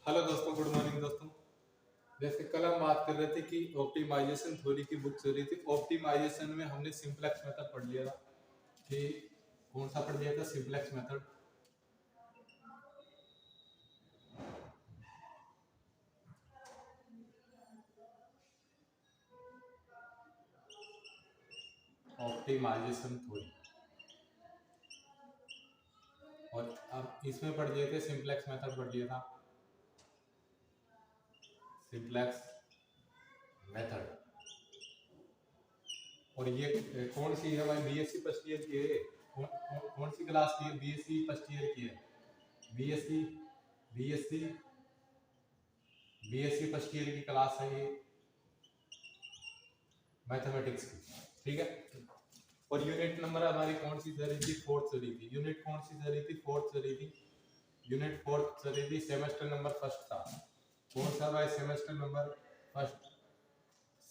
Hello दोस्तों, good morning दोस्तों। जैसे कल हम बात कर रहे थे कि ऑप्टिमाइजेशन थ्योरी की बुक चल रही थी। ऑप्टिमाइजेशन में हमने सिंपलेक्स मेथड पढ़ लिया था कि कौन सा पढ़ लिया था, सिंपलेक्स मेथड। ऑप्टिमाइजेशन थ्योरी और अब इसमें पढ़ लिए थे सिंपलेक्स मेथड पढ़ लिया था, सिंपलेक्स मेथड। और ये कौन सी है भाई, बीएससी फर्स्ट ईयर की है। कौन सी क्लास की है, बीएससी फर्स्ट ईयर की है। BSc BSc BSc first year की क्लास है ये, मैथमेटिक्स की। ठीक है। और यूनिट नंबर हमारी कौन सी चली थी, फोर्थ चली थी। यूनिट कौन सी चली थी, फोर्थ चली थी। यूनिट फोर्थ चली थी, सेमेस्टर नंबर फर्स्ट था। कौन सा भाई, semester number first.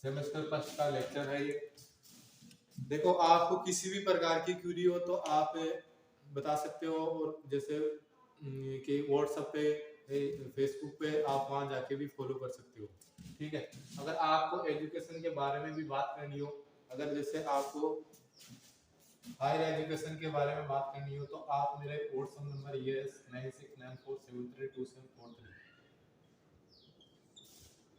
Semester first का लेक्चर है ये। देखो, आपको किसी भी प्रकार की क्यूरी हो तो आप बता सकते हो। और जैसे कि व्हाट्सएप पे, फेसबुक पे आप वहां जाके भी फॉलो कर सकते हो। ठीक है। अगर आपको एजुकेशन के बारे में भी बात करनी हो, अगर जैसे आपको हायर एजुकेशन के बारे में बात करनी हो, तो आप मेरे व्हाट्सएप नंबर ये है 9694732743,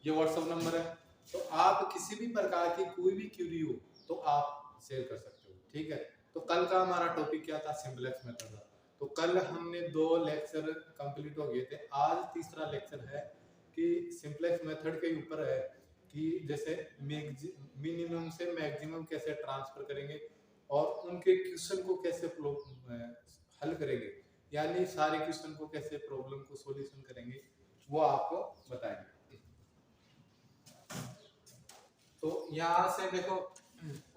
ये व्हाट्सएप नंबर है। तो आप किसी भी प्रकार की कोई भी क्यूरी हो तो आप शेयर कर सकते हो। ठीक है। तो कल का हमारा टॉपिक क्या था, सिंपलेक्स मेथड था। तो कल हमने 2 लेक्चर कंप्लीट हो गए थे। आज तीसरा लेक्चर है कि सिंपलेक्स मेथड के ऊपर है कि जैसे मिनिमम से मैक्सिमम कैसे ट्रांसफर करेंगे और उनके क्वेश्चन को कैसे हल करेंगे, यानी सारे क्वेश्चन को कैसे, प्रॉब्लम को सॉल्यूशन करेंगे, वो आपको बताएंगे। तो यहाँ से देखो,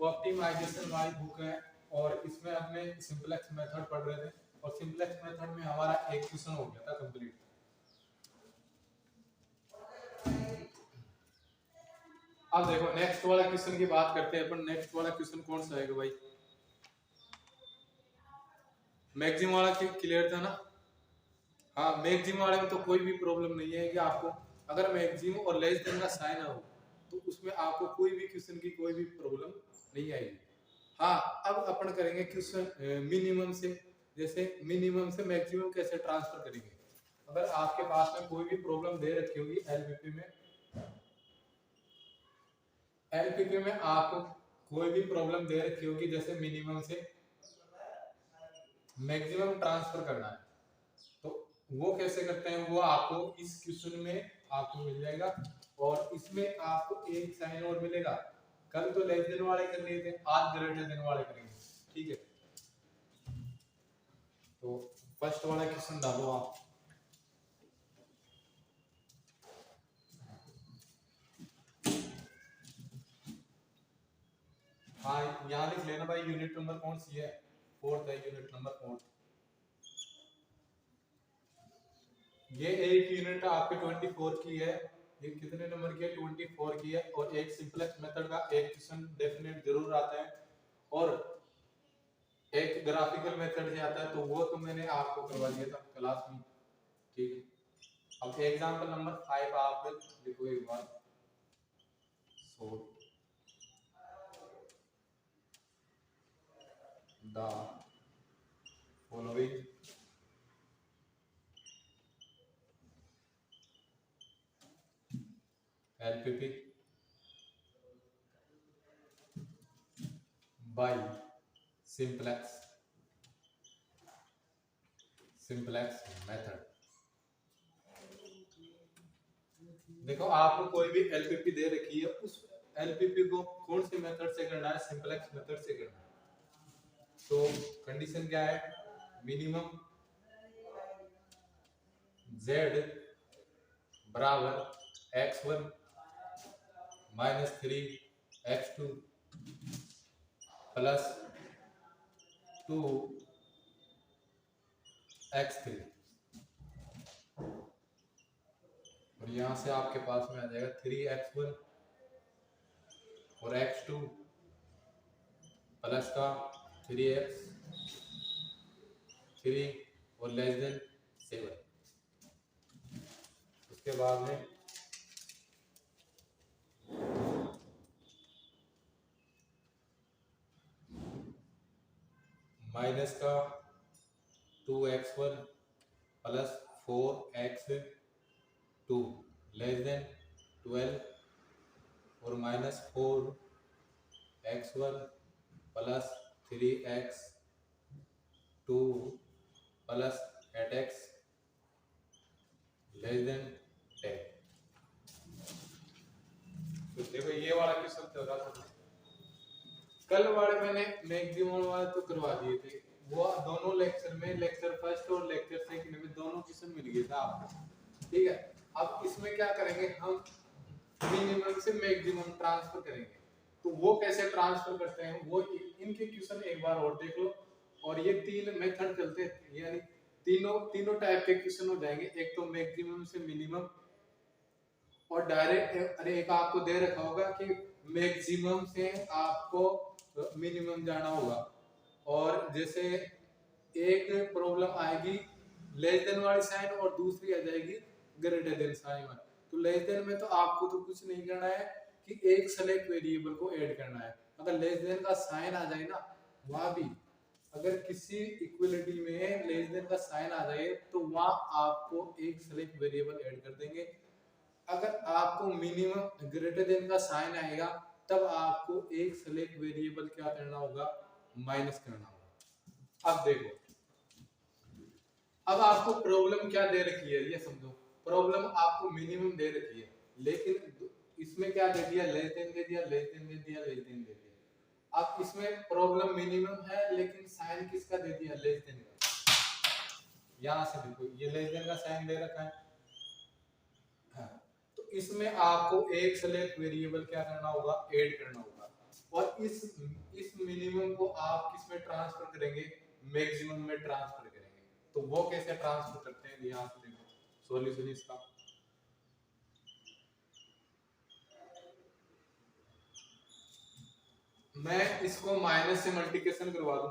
ऑप्टिमाइजेशन वाली बुक है और इसमें हमने सिंपलेक्स मेथड पढ़ रहे थे। और सिंपलेक्स मेथड में हमारा एक क्वेश्चन हो गया था कंप्लीट। अब देखो नेक्स्ट वाला क्वेश्चन की बात करते हैं अपन। नेक्स्ट वाला क्वेश्चन कौन सा है भाई, मैक्सिमम वाला क्लियर था ना। हाँ, मैक्सिमम वाले में तो कोई भी प्रॉब्लम नहीं है कि आपको अगर मैक्सिमम और लेस देन का साइन हो तो उसमें आपको कोई भी क्वेश्चन की कोई भी प्रॉब्लम नहीं आएगी। हाँ, अब अपन करेंगे क्वेश्चन मिनिमम से। जैसे मिनिमम से मैक्सिमम कैसे ट्रांसफर करेंगे। अगर आपके पास में कोई भी प्रॉब्लम दे रखी होगी एलपीपी में आपको कोई भी प्रॉब्लम दे रखी होगी, जैसे मिनिमम से मैक्सिमम ट्रांसफर करना है, तो वो कैसे करते हैं वो आपको इस क्वेश्चन में आपको मिल जाएगा। और इसमें आपको एक साइन और मिलेगा। कल तो लेस देन वाले कर लिए थे, आज ग्रेटर देन वाले करेंगे। ठीक है। तो फर्स्ट वाला क्वेश्चन डालो आप। हाँ, यहाँ लिख लेना भाई, यूनिट नंबर कौन सी है, फोर्थ है, यूनिट नंबर फोर्थ। ये एक यूनिट आपके 24 की है। ये कितने नंबर की है, 24 की है। और एक सिंपलेक्स मेथड का एक क्वेश्चन डेफिनेट जरूर आता है और एक ग्राफिकल मेथड से आता है, तो वो तो मैंने आपको करवा दिया था क्लास में। ठीक है। अब एग्जांपल नंबर 5 आप लिखो एक बार। So the following LPP by simplex method. देखो, आपको कोई भी एलपीपी दे रखी है, उस एलपीपी को कौन से मेथड से करना है, सिंपलेक्स मेथड से करना है। तो कंडीशन क्या है, मिनिमम z बराबर x1 minus 3 x2 plus 2 x3। और यहाँ से आपके पास में आ जाएगा 3x1 और x2 प्लस का 3x3 और लेस देन 7। उसके बाद में माइनस का 2x1 plus 4x2 less than 12 और minus 4x1 plus 3x2 plus 8x less than 10। तो देखो ये वाला क्वेश्चन चल रहा था, कल वाले मैंने मैक्सिमम वाले तो करवा दिए थे, वो दोनों लेक्चर में, लेक्चर फर्स्ट और लेक्चर सेकंड में दोनों क्वेश्चन मिल गए था आपको, ठीक है। अब इसमें क्या करेंगे हम, मिनिमम से मैक्सिमम ट्रांसफर करेंगे। तो वो कैसे ट्रांसफर करते हैं वो इनके क्वेश्चन एक बार और देख लो। और ये तीन मेथड चलते हैं, यानी तीनों टाइप के क्वेश्चन हो जाएंगे। एक तो मैक्सिमम से मिनिमम, और डायरेक्ट, अरे एक आपको दे रखा होगा कि मैक्सिमम से आपको मिनिमम जाना होगा। और जैसे एक प्रॉब्लम आएगी लेस देन वाली साइन और दूसरी आ जाएगी ग्रेटर देन साइन। तो लेस देन में तो आपको तो कुछ नहीं करना है कि एक सेलेक्ट वेरिएबल को ऐड करना है। अगर लेस देन का साइन आ जाए ना, वहां भी अगर किसी इक्वलिटी में लेस देन का साइन आ जाए तो वहां आपको एक सेलेक्ट वेरिएबल ऐड कर देंगे। अगर आपको मिनिमम ग्रेटर देन का साइन आएगा तब आपको एक सेलेक्ट वेरिएबल क्या करना होगा, माइनस करना होगा। अब देखो, अब आपको प्रॉब्लम क्या दे रखी है ये समझो। प्रॉब्लम आपको मिनिमम दे रखी है, लेकिन इसमें क्या दे दिया, लेस देन दे दिया, लेस देन दे दिया, लेस देन दे दिया। अब इसमें प्रॉब्लम मिनिमम है लेकिन साइन किसका दे दिया, लेस देन का। यहां से देखो ये लेस देन का साइन दे रखा है, हाँ। तो इसमें आपको एक सेलेक्ट वेरिएबल क्या करना होगा, ऐड करना होगा। और इस मिनिमम को आप किस में ट्रांसफर करेंगे, मैक्सिमम में ट्रांसफर करेंगे। तो वो कैसे ट्रांसफर करते हैं, यहाँ से देखो सॉल्यूशन इसका। मैं इसको माइनस से मल्टीप्लिकेशन करवा दूं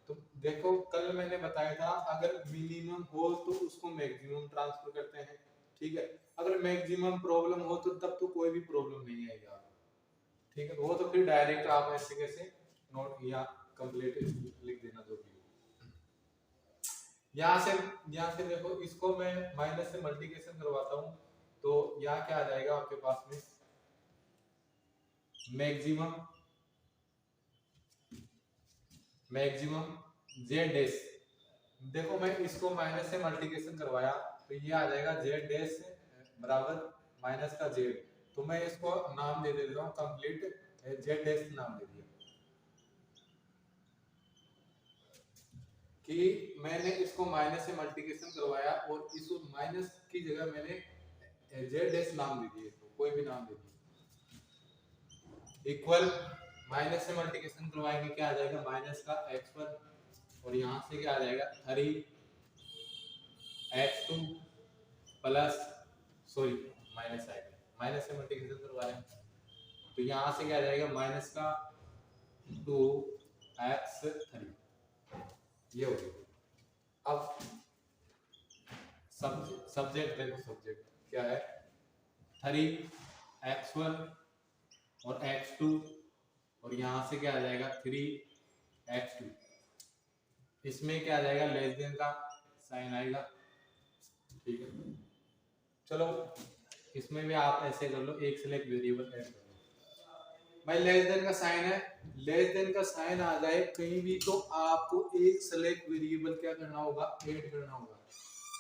तो देखो, कल मैंने बताया था अगर मिनिमम हो तो उसको मैक्सिमम ट्रांसफर करते हैं, ठीक है। अगर मैक्सिमम प्रॉब्लम हो तो तब तो कोई भी प्रॉब्लम नहीं आएगी आपको, ठीक है। वो तो फिर डायरेक्ट आप ऐसे कैसे नोट या कंप्लीट लिख देना जो भी हो। यहाँ से देखो, इसको मैं माइनस से मल्टीप्लिकेशन करवाता हूँ तो यहाँ क्या आ जाएगा आपके पास में, मैक्सिमम जेड डैश। देखो मैं इसको माइनस से मल्टीप्लिकेशन करवाया तो ये आ जाएगा जेड डैश बराबर माइनस का जेड। तो मैं इसको नाम दे देता हूँ कंप्लीट जेड डैश नाम दे दिया कि मैंने इसको माइनस से मल्टीप्लिकेशन करवाया और इस माइनस की जगह मैंने जेड डैश नाम दे दिए, तो कोई भी नाम दे दिया। इक्वल माइनस से मल्टीप्लिकेशन करवाएंगे क्या आ जाएगा, माइनस का x1 और यहाँ से क्या आ जाएगा 3x2 प्लस, सॉरी माइनस आएगा, माइनस से मल्टीप्लिकेशन करवाएं तो यहाँ से क्या आ जाएगा माइनस का 2x3, ये हो गया। अब सब्जेक्ट देखो, सब्जेक्ट क्या है 3x1 और x2 और यहाँ से क्या आ जाएगा 3x2। इसमें क्या आ जाएगा, लेस देन का साइन आएगा, ठीक है। चलो इसमें भी आप ऐसे कर लो, एक सेलेक्ट वेरिएबल ऐड कर लो। भाई लेस देन का साइन है, लेस देन का साइन आ जाए कहीं भी तो आपको एक सेलेक्ट वेरिएबल क्या करना होगा, ऐड करना होगा।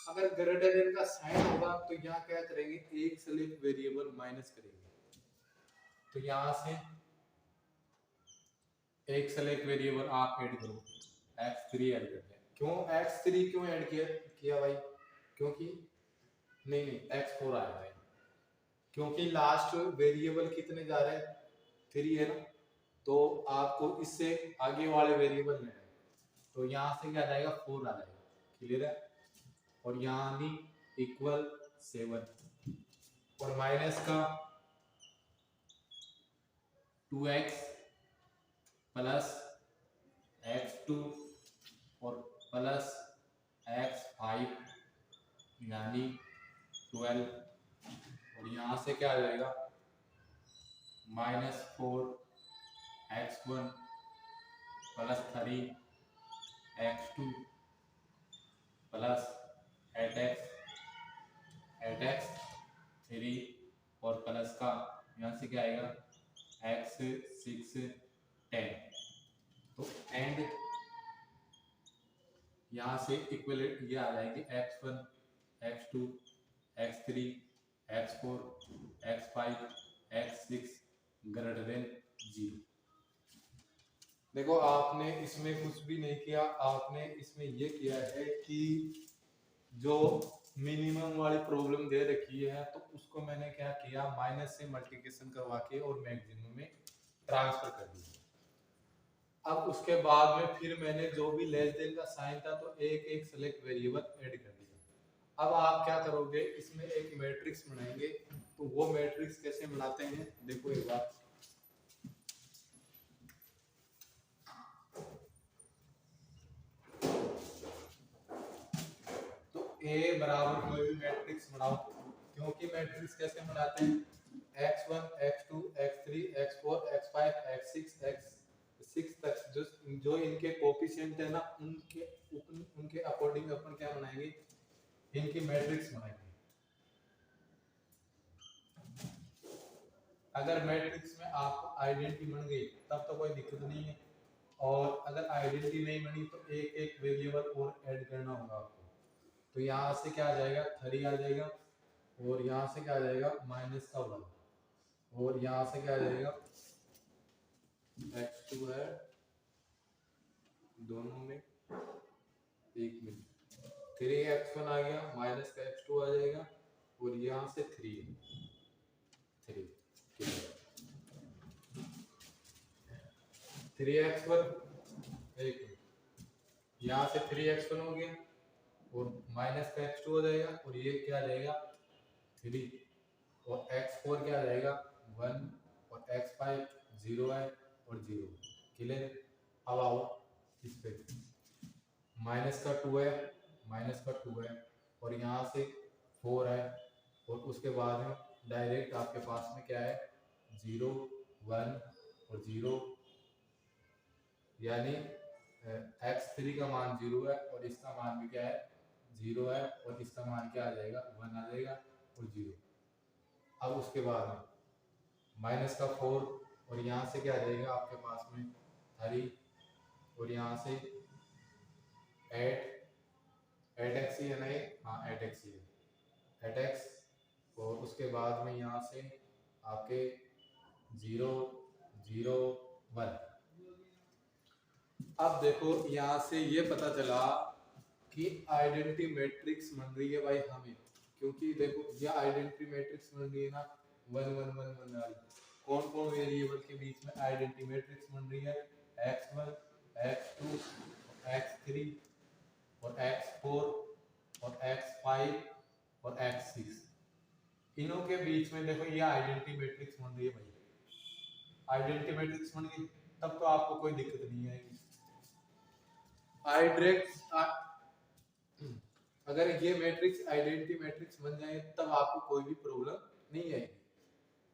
अगर ग्रेटर देन का साइन होगा तो यहाँ क्या करेंगे, एक सेलेक्ट वेरिएबल माइनस करेंगे। तो यहाँ से एक सेलेक्ट वेरिएबल आप ऐड करो, x3 ऐड करते हैं। क्यों x3 क्यों ऐड किया भाई, क्योंकि नहीं x4 आया भाई, क्योंकि लास्ट वेरिएबल कितने जा रहे हैं, 3 है ना, तो आपको इससे आगे वाले वेरिएबल लेना है। तो यहाँ से क्या आ जाएगा 4 आ जाएगा, क्लियर है। और यहाँ भी इक्वल 7 और माइनस का 2x प्लस x2 और प्लस x5 यानी 12 और यहाँ से क्या आ जाएगा -4x1 plus 3x2 plus 8x 3 और प्लस का यहाँ से क्या आएगा x 6 10। तो एंड यहाँ से इक्विवेलेंट ये आ जाएगी x1 x2 x3 x4 x5 x6 greater than 0। देखो आपने इसमें कुछ भी नहीं किया, आपने इसमें ये किया है कि जो मिनिमम वाली प्रॉब्लम दे रखी है तो उसको मैंने क्या किया माइनस से मल्टीप्लिकेशन करवा के और मैक्सिमम में ट्रांसफर कर दिया। अब उसके बाद में फिर मैंने जो भी लेस देन का साइन था तो एक एक सेलेक्ट वेरिएबल ऐड कर दिया। अब आप क्या करोगे इसमें एक मैट्रिक्स बनाएंगे, तो वो मैट्रिक्स कैसे बनाते हैं देखो एक बार। तो ए बराबर कोई भी मैट्रिक्स बनाओ, क्योंकि मैट्रिक्स कैसे बनाते हैं x1 x2 x3 x4 x5 x6 x6 तक जो इनके कोफिशिएंट है ना उनके अकॉर्डिंग अपन क्या बनाएंगे इनकी मैट्रिक्स बनाएंगे। अगर मैट्रिक्स में आपको आइडेंटिटी बन गई तब तो कोई दिक्कत नहीं है, और अगर आइडेंटिटी नहीं बनी तो एक एक वेरिएबल और ऐड करना होगा आपको। तो यहाँ से क्या आ जाएगा 3 आ जाएगा, और यहाँ से क्या आ जाएगा -1, और यहाँ से क्या आ जाएगा x2 है दोनों में 1 मिनट 3x1 आ गया माइनस का x2 आ जाएगा, और यहाँ से 3 3x1 1 मिनट यहाँ से 3x1 हो गया और माइनस का x2 हो जाएगा, और ये क्या आ जाएगा 3 और x4 क्या आ जाएगा 1 और x5 0 है और 0 क्लियर। अब आओ इस पे माइनस का 2 है और यहाँ से 4 है, और उसके बाद में डायरेक्ट आपके पास में क्या है 0 1 और 0, यानी x3 का मान 0 है और इसका मान भी क्या है 0 है, और इसका मान क्या आ जाएगा 1 आ जाएगा और 0। अब उसके बाद में माइनस का 4 और यहाँ से क्या आ जाएगा आपके पास में 3 और यहाँ से 8x ही है नहीं, हाँ 8x ही है 8x, और उसके बाद में यहाँ से आपके 0 0 1। अब देखो यहाँ से ये पता चला कि आइडेंटिटी मैट्रिक्स बन रही है भाई हमें, क्योंकि देखो ये आइडेंटिटी मैट्रिक्स बन रही है ना 1 1 1 1 वाली। कौन कौन वेरिएबल के बीच में आइडेंटिटी मैट्रिक्स बन रही है x1 x2 x3 और x4 और x5 और x6, इनों के बीच में देखो ये आइडेंटिटी मैट्रिक्स बन रही है भाई। आइडेंटिटी मैट्रिक्स बन गई तब तो आपको कोई दिक्कत नहीं आएगी। अगर ये मैट्रिक्स आइडेंटिटी मैट्रिक्स बन जाए तब आपको कोई भी प्रॉब्लम नहीं आएगी।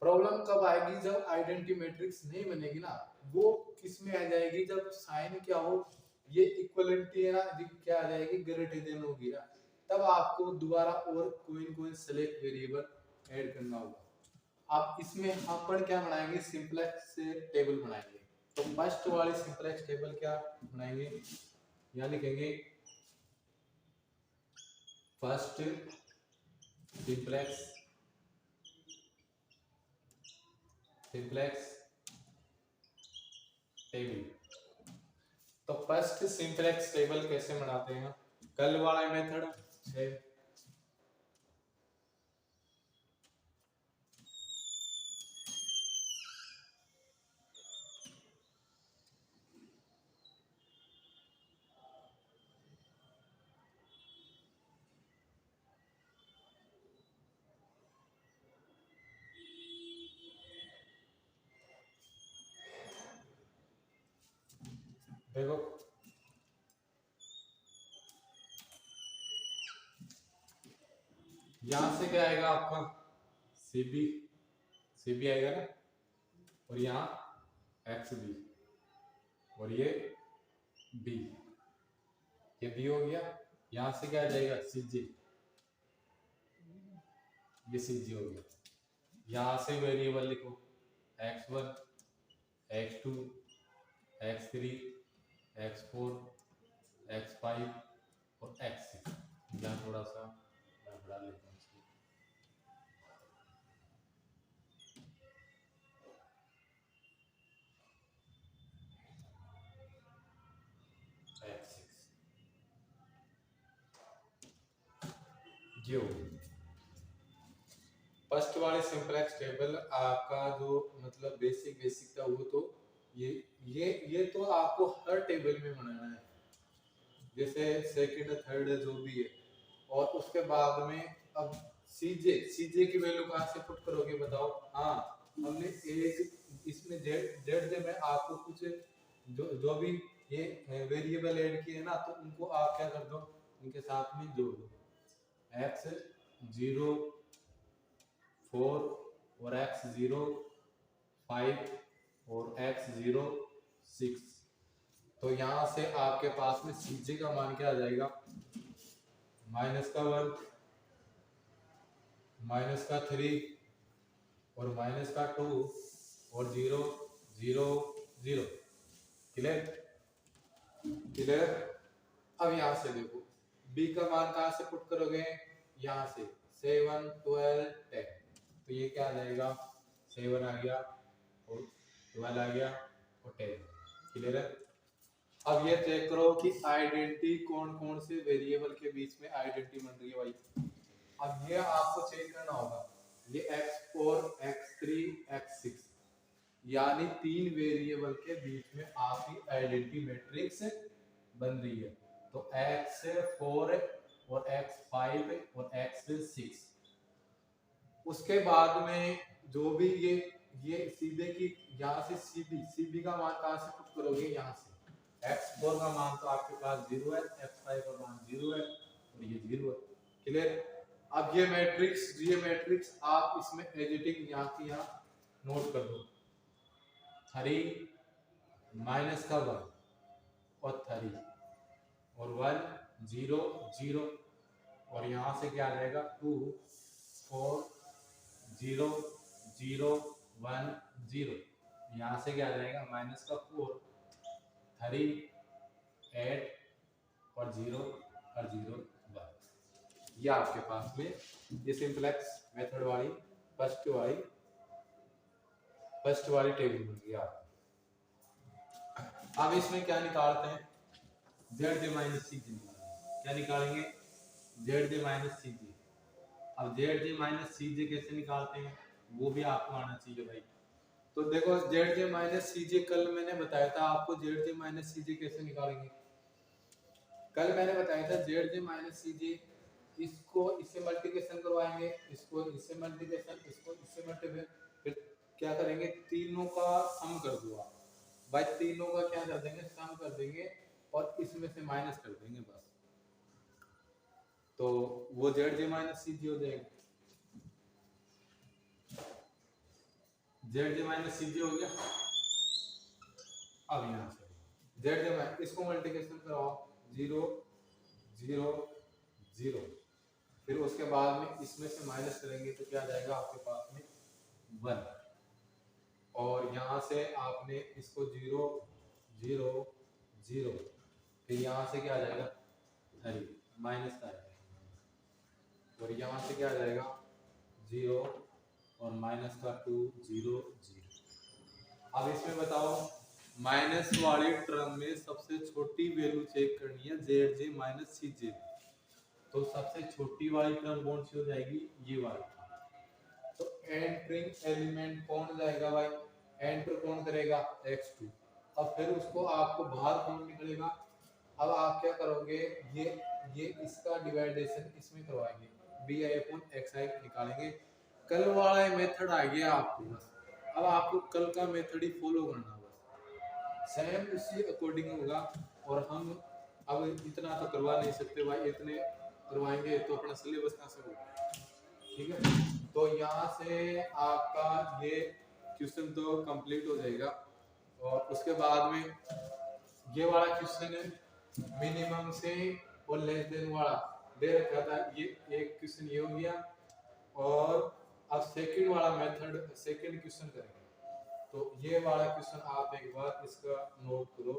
प्रॉब्लम कब आएगी जब आइडेंटिटी मैट्रिक्स नहीं बनेगी ना, वो किस में आ जाएगी जब साइन क्या हो ये इक्वलिटी है ना क्या आ जाएगी ग्रेटर देन होगी ना, तब आपको दोबारा और कोई सेलेक्ट वेरिएबल ऐड करना होगा। अब इसमें अपन क्या बनाएंगे सिंपलेक्स से टेबल बनाएंगे। तो फर्स्ट वाली सिंपलेक्स टेबल क्या बनाएंगे, यहाँ लिखेंगे फर्स्ट सिंपलेक्स टेबल। तो फर्स्ट सिंपलेक्स टेबल कैसे बनाते हैं, कल वाला मेथड है। देखो यहां से क्या आएगा आपका सी बी आएगा ना, और यहाँ एक्स बी, और ये बी, ये बी हो गया। यहाँ से क्या आ जाएगा सी जे, ये सी जी हो गया। यहाँ से वेरिएबल लिखो x1, x2, x3, x4, x5 और x6। यहाँ थोड़ा सा मैं बढ़ा लेता हूँ इसको। x6 ये हो गया। फर्स्ट वाले सिंपलेक्स टेबल आपका जो मतलब बेसिक था, वो तो ये तो आपको हर टेबल में बनाना है, जैसे सेकंड थर्ड जो भी है। और उसके बाद में अब सीजे की वैल्यू कहाँ से पुट करोगे बताओ। हाँ, हमने एक इसमें जेड में आपको कुछ जो भी ये वेरिएबल ऐड किए ना, तो उनको आप क्या कर दो, उनके साथ में जोड़ दो। x0 4 और x0 5 और x0 6। तो यहाँ से आपके पास में सीजे का मान क्या आ जाएगा, माइनस का 1, माइनस का 3 और माइनस का 2 और 0 0 0। क्लियर। अब यहाँ से देखो b का मान कहाँ से पुट करोगे, यहाँ से 7 12 10। तो ये क्या आ जाएगा, 7 आ गया और 12 आ गया और 10। क्लियर है। अब ये चेक करो कि आइडेंटिटी कौन कौन से वेरिएबल के बीच में आइडेंटिटी बन रही है भाई। अब ये आपको चेक करना होगा, ये x4 x3 x6 यानी 3 वेरिएबल के बीच में आपकी आइडेंटिटी मैट्रिक्स बन रही है। तो x4 और x5 और x6। उसके बाद में जो भी ये सीधे की यहाँ से सीबी का मान कहाँ से पुट करोगे, यहाँ से x4 का मान तो आपके पास 0 है, x5 का मान 0 है और ये 0 है। क्लियर। अब ये मैट्रिक्स आप इसमें एडिटिंग यहाँ की यहाँ नोट कर दो। 3 माइनस का 1 और 3 और 1 0 0 और यहाँ से क्या आ जाएगा 2 4 0 0 1 0। यहाँ से क्या आ जाएगा माइनस का 4 3 8 और 0 और 0 1। ये आपके पास में ये सिंपलेक्स मेथड वाली फर्स्ट वाली टेबल बन गई आप। अब इसमें क्या निकालते हैं, जेड माइनस सी जी। क्या निकालेंगे, जेड माइनस सी जी। अब जेड माइनस सी जी कैसे निकालते हैं वो भी आपको आना चाहिए भाई। तो देखो जेड माइनस सी जी, कल मैंने बताया था आपको जेड माइनस सी जी कैसे निकालेंगे। कल मैंने बताया था जेड माइनस सी जी, इसको इससे मल्टीप्लिकेशन करवाएंगे, इसको इससे मल्टीप्लिकेशन, इसको इससे मल्टीप्लिकेशन, फिर क्या करेंगे तीनों का सम कर दो आप भाई। तीनों का क्या कर देंगे, सम कर देंगे और इसमें से माइनस कर देंगे बस। तो वो जेड माइनस सी जी हो जाएगा। जेड माइनस सी जी हो गया। अब यहाँ से जेड माइनस इसको मल्टीप्लिकेशन कराओ 0 0 0। फिर उसके बाद में इसमें से माइनस करेंगे तो क्या आ जाएगा आपके पास में 1। और यहाँ से आपने इसको 0 0 0, फिर यहाँ से क्या आ जाएगा 3 माइनस का आएगा। और यहाँ से क्या आ जाएगा 0 और माइनस का 2 0 0। अब इसमें बताओ माइनस वाले टर्म में सबसे छोटी वैल्यू चेक करनी है जेड जे माइनस सी जे। तो सबसे छोटी वाली टर्म कौन सी हो जाएगी, ये वाली। तो एंटरिंग एलिमेंट कौन जाएगा भाई, एंटर कौन करेगा x2। अब फिर उसको आपको बाहर कौन निकलेगा। अब आप क्या करोगे, ये इसका डिवाइडेशन इसमें करवाएंगे, bi/xi निकालेंगे। कल वाला मेथड आ गया आपको बस। अब आपको कल का मेथड ही फॉलो करना बस, सेम उसी अकॉर्डिंग होगा। और हम अब इतना तो करवा नहीं सकते भाई, इतने करवाएंगे तो अपना सिलेबस कहाँ से होगा। ठीक है, तो यहाँ से आपका ये क्वेश्चन तो कंप्लीट हो जाएगा। और उसके बाद में ये वाला क्वेश्चन है मिनिमम से और लेस देन वाला दे रखा था, ये एक क्वेश्चन ये हो गया। और अब सेकंड वाला मेथड, सेकंड क्वेश्चन करेंगे। तो ये वाला क्वेश्चन आप एक बार इसका नोट करो।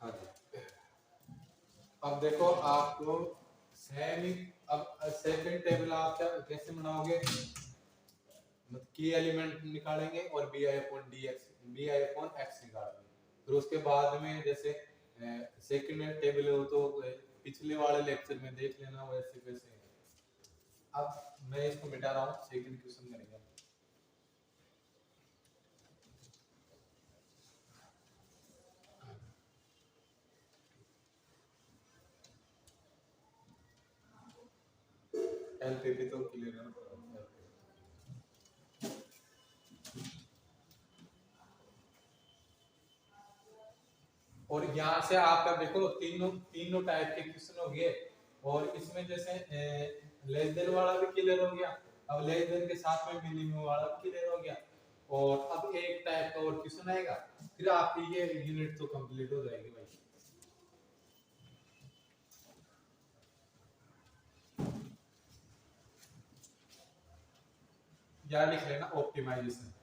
हाँ जी, अब देखो आपको सेम ही, अब सेकंड टेबल आप क्या कैसे बनाओगे, मतलब की एलिमेंट निकालेंगे और B I upon D X, B I upon X निकालेंगे। फिर उसके बाद में जैसे सेकंड टेबल हो तो पिछले वाले लेक्चर में देख लेना वैसे वैसे। अब मैं इसको मिटा रहा हूँ, सेकंड क्वेश्चन करेंगे। एलपीपी तो क्लियर है ना। और यहाँ से आपका देखो तीनों तीनों टाइप के क्वेश्चन हो गए। और इसमें जैसे लेस देन वाला भी क्लियर हो गया, अब लेस देन के साथ में मिनिमम वाला भी क्लियर हो गया। और अब एक टाइप का और क्वेश्चन आएगा, फिर आपकी ये यूनिट तो कंप्लीट हो जाएगी भाई। या लिख लेना optimisation,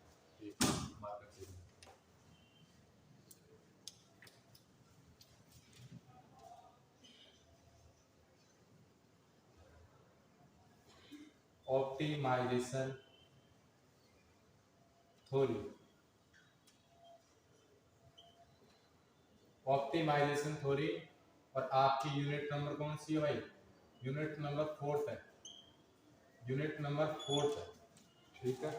optimisation theory, optimisation theory. और आपकी यूनिट नंबर कौन सी है भाई, यूनिट नंबर 4 है, यूनिट नंबर 4 है, ठीक है।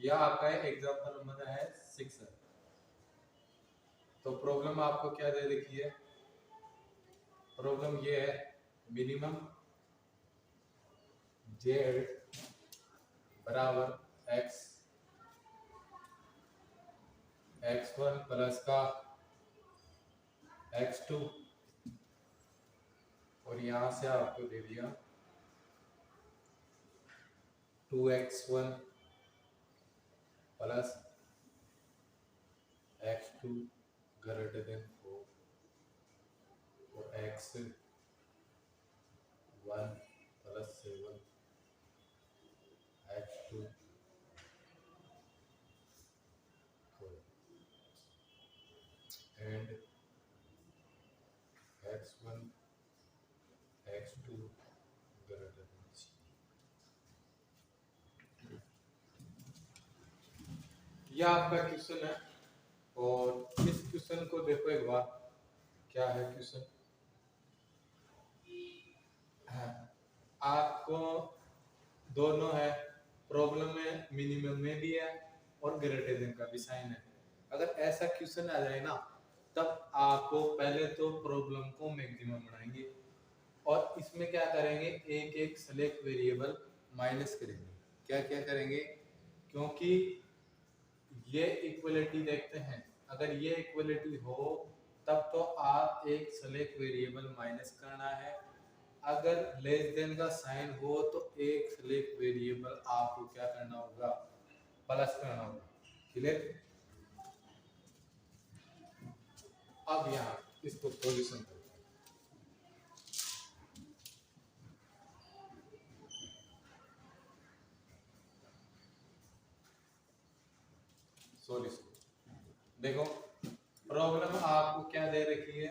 यह आपका एग्जाम्पल नंबर है 6 है। तो प्रॉब्लम आपको क्या दे रखी है, प्रॉब्लम ये है मिनिमम जेड बराबर एक्स, x1 प्लस का x2, और यहां से आपको दे दिया 2x1 plus x2 greater than 4 और x1 plus 7 x2 and x1 x2 greater than 0। यह आपका क्वेश्चन है। और इस क्वेश्चन को देखो एक बार, क्या है क्वेश्चन, आपको दोनों है, प्रॉब्लम में मिनिमम में भी है और ग्रेटर देन का भी साइन है। अगर ऐसा क्वेश्चन आ जाए ना, तब आपको पहले तो प्रॉब्लम को मैक्सिमम बनाएंगे और इसमें क्या करेंगे, एक एक सेलेक्ट वेरिएबल माइनस करेंगे। क्या क्या करेंगे, क्योंकि ये इक्वलिटी देखते हैं, अगर ये इक्वलिटी हो तब तो आप एक सेलेक्ट वेरिएबल माइनस करना है। अगर लेस देन का साइन हो तो एक सेलेक्ट वेरिएबल आपको क्या करना होगा, प्लस करना होगा। क्लियर? अब यहाँ इसको सॉल्यूशन करते हैं। सॉल्यूशन देखो, प्रॉब्लम आपको क्या दे रखी है,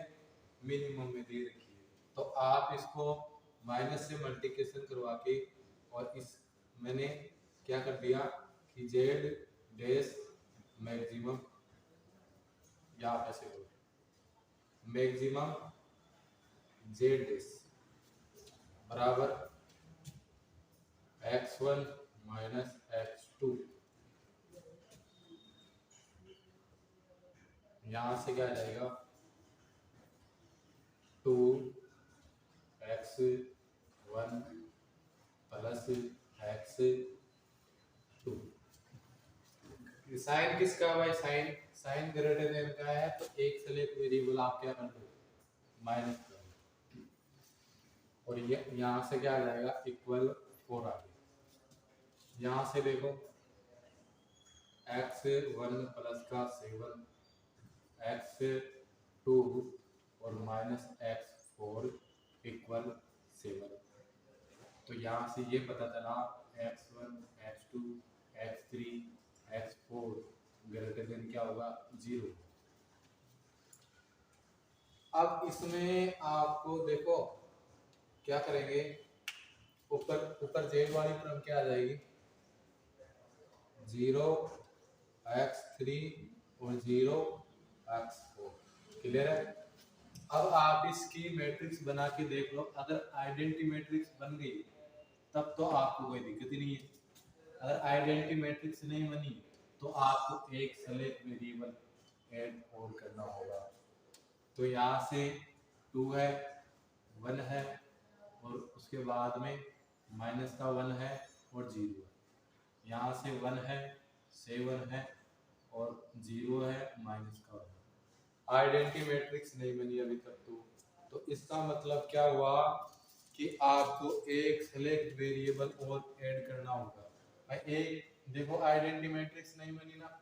मिनिमम में दे रखी है। तो आप इसको माइनस से मल्टीप्लिकेशन करवा के, और इस मैंने क्या कर दिया कि जेड डैश मैक्सिमम, या आप ऐसे करो मैक्सिमम जेड डैश बराबर x1 माइनस x2। यहां से क्या आ जाएगा 2x1 प्लस x2। साइन किसका भाई, साइन साइन ग्रेटर देन का है, तो एक सेलेक्ट वेरिएबल आप क्या कर दो, माइनस कर दो। और ये यहाँ से क्या आ जाएगा इक्वल 4 आ गया। यहाँ से देखो x1 प्लस का 7, x2 और माइनस x4 इक्वल 7। तो यहाँ से ये पता चला x1 x2 x3 x4 greater than क्या होगा 0। अब इसमें आपको देखो क्या करेंगे, ऊपर ऊपर जेड वाली टर्म क्या आ जाएगी 0 x3 और 0 x4। क्लियर है? अब आप इसकी मैट्रिक्स बना के देख लो, अगर आइडेंटिटी मैट्रिक्स बन गई तब तो आपको कोई दिक्कत ही नहीं है। अगर आइडेंटिटी मैट्रिक्स नहीं बनी तो आपको एक सेलेक्ट वेरिएबल ऐड और करना होगा। तो यहाँ से 2 है 1 है और उसके बाद में माइनस का 1 है और 0 है। यहाँ से 1 है 7 है और 0 है माइनस का 1। आइडेंटिटी मैट्रिक्स नहीं बनी अभी तक। तो इसका मतलब क्या हुआ कि आपको एक सेलेक्ट वेरिएबल और ऐड करना होगा। भाई एक देखो आइडेंटिटी मैट्रिक्स नहीं बनी ना,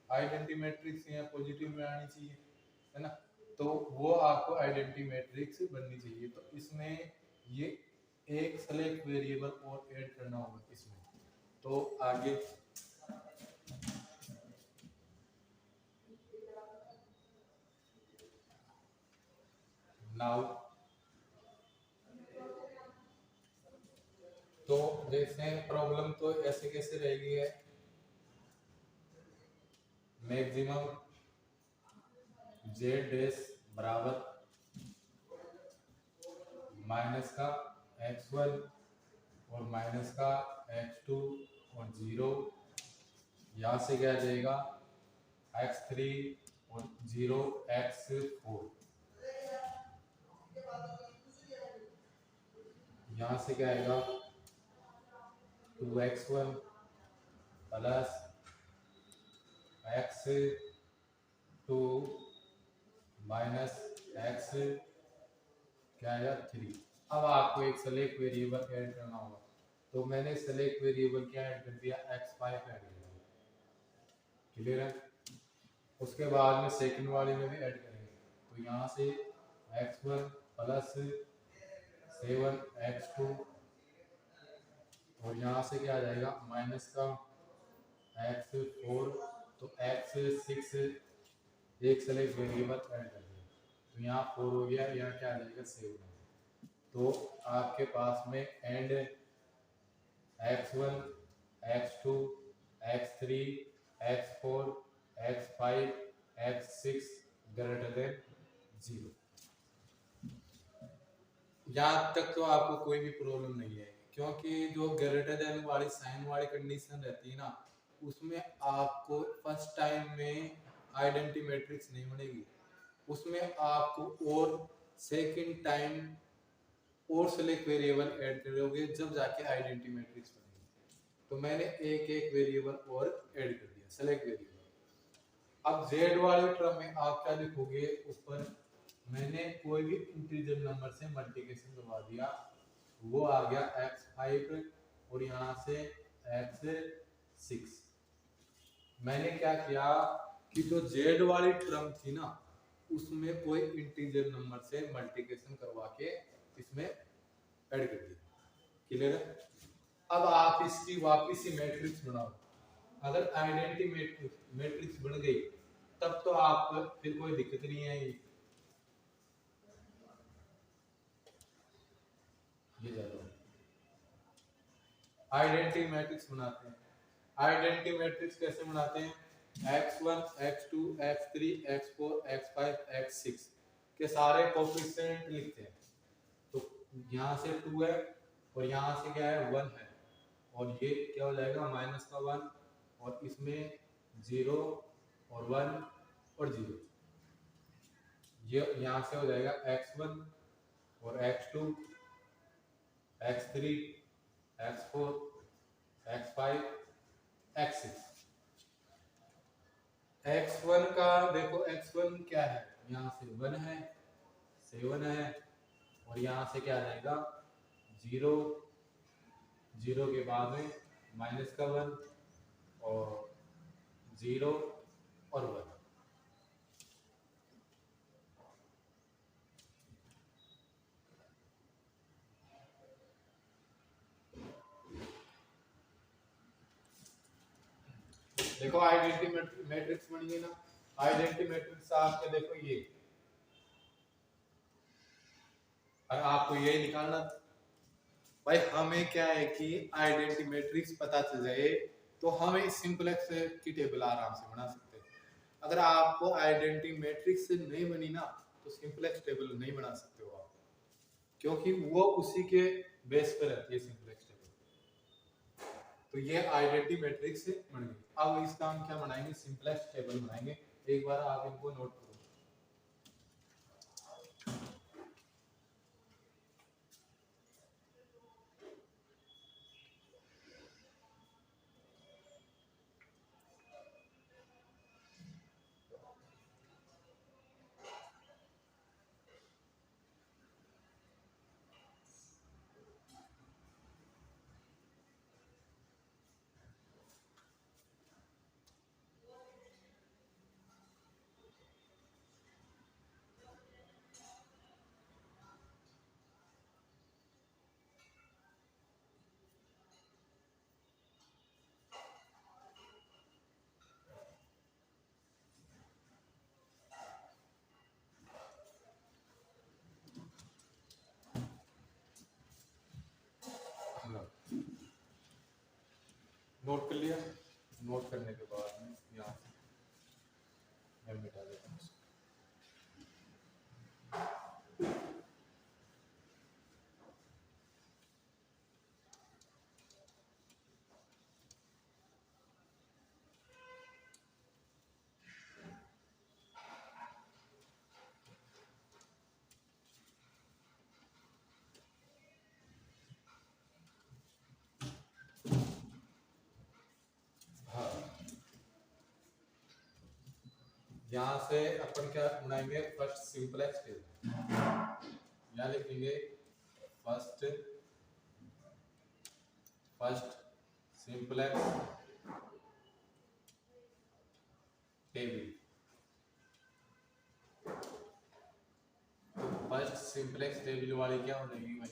आइडेंटिटी मैट्रिक्स यहाँ पॉजिटिव में आनी चाहिए, है ना? तो वो आपको आइडेंटिटी मैट्रिक्स बननी चाहिए। तो इसमें ये एक सेलेक्ट वेरिएबल और ऐड करना होगा इसमें। तो आगे नाउ तो देखते हैं प्रॉब्लम तो ऐसे कैसे रहेगी है, मैक्सिमम जेड डैश बराबर माइनस का x1 और माइनस का x2 और 0। यहाँ से क्या आ जाएगा x3 और 0 x4। यहाँ से क्या आएगा 2x1 plus x2 minus x क्या आएगा 3। अब आपको एक सेलेक्ट वेरिएबल ऐड करना होगा। तो मैंने सेलेक्ट वेरिएबल क्या ऐड कर दिया x5 ऐड कर दिया। क्लियर है? उसके बाद में सेकंड वाले में भी ऐड करेंगे। तो यहाँ से x1 प्लस 7x2 और यहाँ से क्या आ जाएगा माइनस का x4। तो x6 एक सेलेक्ट वेरिएबल ऐड कर दिया। तो यहाँ 4 हो गया, यहाँ क्या आ जाएगा 7। तो आपके पास में and x1 x2 x3 x4 x5 x6 greater than 0। यहाँ तक तो आपको कोई भी प्रॉब्लम नहीं है, क्योंकि जो ग्रेटर देन वाली साइन वाली कंडीशन रहती है ना, उसमें आपको फर्स्ट टाइम में आइडेंटिटी मैट्रिक्स नहीं बनेगी। उसमें आपको और सेकंड टाइम और सेलेक्ट वेरिएबल ऐड करोगे जब जाके आइडेंटिटी मैट्रिक्स बनेगी। तो मैंने एक एक वेरिएबल और ऐड कर दिया सेलेक्ट वेरिएबल। अब जेड वाले टर्म में आप क्या लिखोगे, ऊपर मैंने कोई भी इंटीजर नंबर से मल्टीप्लिकेशन करवा दिया, वो आ गया x5 और यहाँ से x6। मैंने क्या किया कि जो z वाली टर्म थी ना, उसमें कोई इंटीजर नंबर से मल्टीप्लिकेशन करवा के इसमें ऐड कर दी। क्लियर है? अब आप इसकी वापस ही मैट्रिक्स बनाओ। अगर आइडेंटिटी मैट्रिक्स बन गई तब तो आप फिर कोई दिक्कत नहीं आएगी। ये ज्यादा आइडेंटिटी मैट्रिक्स बनाते हैं। आइडेंटिटी मैट्रिक्स कैसे बनाते हैं? x1 x2 x3 x4 x5 x6 के सारे कोफिशिएंट लिखते हैं। तो यहाँ से 2 है और यहाँ से क्या है 1 है, और ये क्या हो जाएगा माइनस का 1, और इसमें 0 और 1 और 0। ये यहाँ से हो जाएगा x1 और x2 x3 x4 x5 x6। x1 का देखो, x1 क्या है, यहाँ से 1 है, 7 है, और यहाँ से क्या आ जाएगा 0, 0 के बाद में माइनस का 1 और 0 और 1। देखो आइडेंटिटी मैट्रिक्स बन गई ना। आइडेंटिटी मैट्रिक्स आपके देखो ये, और आपको ये निकालना भाई। हमें क्या है कि आइडेंटिटी मैट्रिक्स पता चल जाए तो हम इस सिंपलेक्स की टेबल आराम से बना सकते हैं। अगर आपको आइडेंटिटी मैट्रिक्स नहीं बनी ना तो सिंपलेक्स टेबल नहीं बना सकते हो आप, क्योंकि वो उसी के बेस पर रहती है सिंपलेक्स टेबल। तो ये आइडेंटिटी मैट्रिक्स बन गई। अब इसका हम क्या बनाएंगे, सिंपलेक्स टेबल बनाएंगे। एक बार आप इनको नोट करो। नोट कर लिया? नोट करने के बाद में यहाँ मैं मिटा देता हूँ। यहाँ से अपन क्या बनाएंगे, फर्स्ट सिंपलेक्स टेबल। यहाँ लिखेंगे first simplex table. First simplex table वाली क्या हो जाएगी भाई,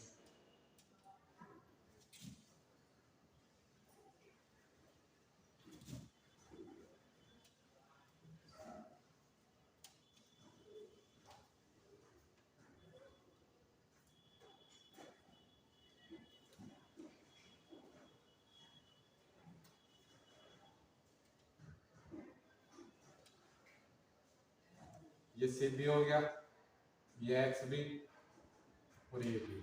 ये सी भी हो गया, ये एक्स भी, और ये भी,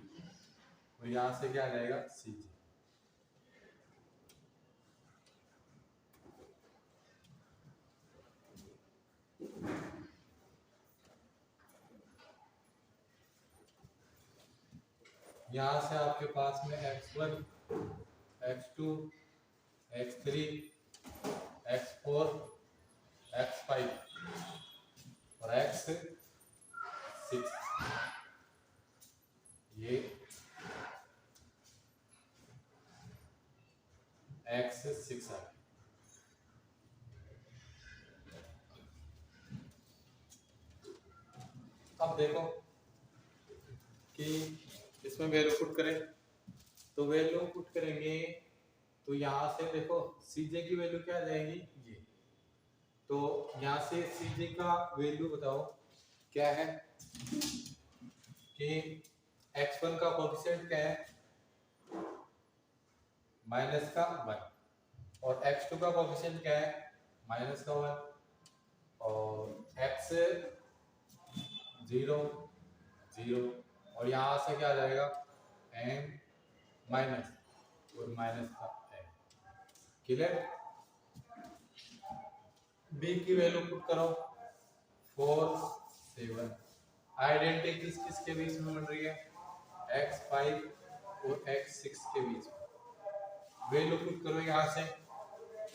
और यहाँ से क्या आ जाएगा सी जी। यहाँ से आपके पास में x1 x2 x3 x4 x5 और x6 6, ये x 6 आ गया। अब देखो कि इसमें वैल्यू पुट करें, तो वैल्यू पुट करेंगे तो यहाँ से देखो सीजे की वैल्यू क्या आ जाएगी ये, तो यहाँ से सीजे का वैल्यू बताओ क्या है कि x1 का कोएफिशिएंट क्या है माइनस का 1 और x2 का कोएफिशिएंट क्या है माइनस का 1 और x 0 0 और यहाँ से क्या आ जाएगा m माइनस और माइनस का m। क्लियर। b की वैल्यू पुट करो 4 7, आइडेंटिटी किसके बीच में बन रही है x5 और x6 के बीच में। वैल्यू पुट करो यहाँ से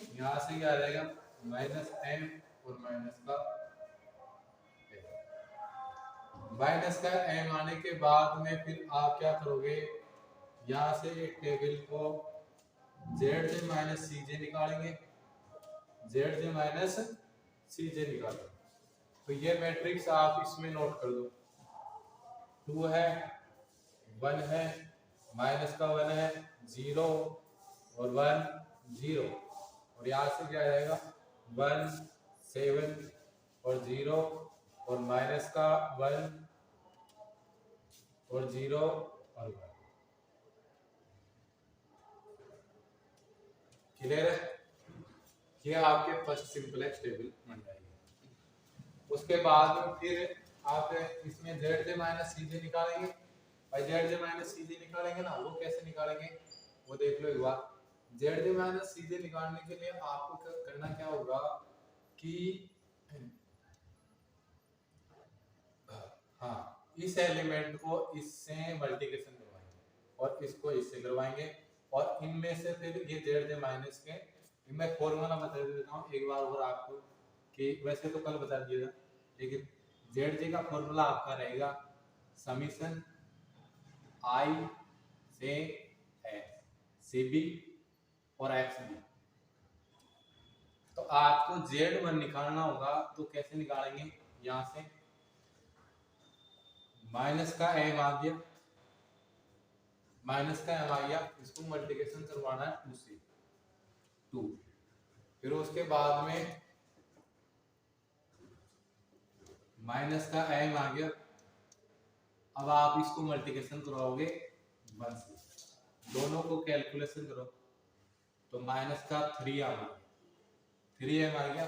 क्या आ जाएगा माइनस m और माइनस का m आने के बाद में फिर आप क्या करोगे यहाँ से एक टेबल को zj माइनस cj निकालेंगे, zj माइनस cj निकालेंगे। तो ये मैट्रिक्स आप इसमें नोट कर दो, 2 है 1 है माइनस का 1 है 0 और 1 0 और यहाँ से क्या आ जाएगा 1 7 और 0 और माइनस का 1 और 0 और 1। क्लियर है। ये आपके फर्स्ट सिंपलेक्स टेबल बन जाएगी। उसके बाद फिर आप इसमें zj माइनस cj निकालेंगे। भाई zj माइनस cj निकालेंगे ना, वो कैसे निकालेंगे वो देख लो एक बार। zj माइनस cj निकालने के लिए आपको करना क्या होगा कि हाँ इस एलिमेंट को इससे मल्टीप्लिकेशन करवाएंगे और इसको इससे करवाएंगे और इनमें से फिर ये zj माइनस के मैं फॉर्मूला बता देता हूँ एक बार और आपको कि वैसे तो कल बता दिया था, लेकिन zj का फॉर्मूला आपका रहेगा समीशन i से cb और xb। तो आपको z1 निकालना होगा तो कैसे निकालेंगे, यहाँ से माइनस का m आ गया, इसको मल्टीप्लिकेशन करवाना है 2 से 2, फिर उसके बाद में माइनस का m आ गया। अब आप इसको मल्टीप्लिकेशन करवाओगे 1 से, दोनों को कैलकुलेशन करो तो माइनस का 3m आ गया, 3m आ गया।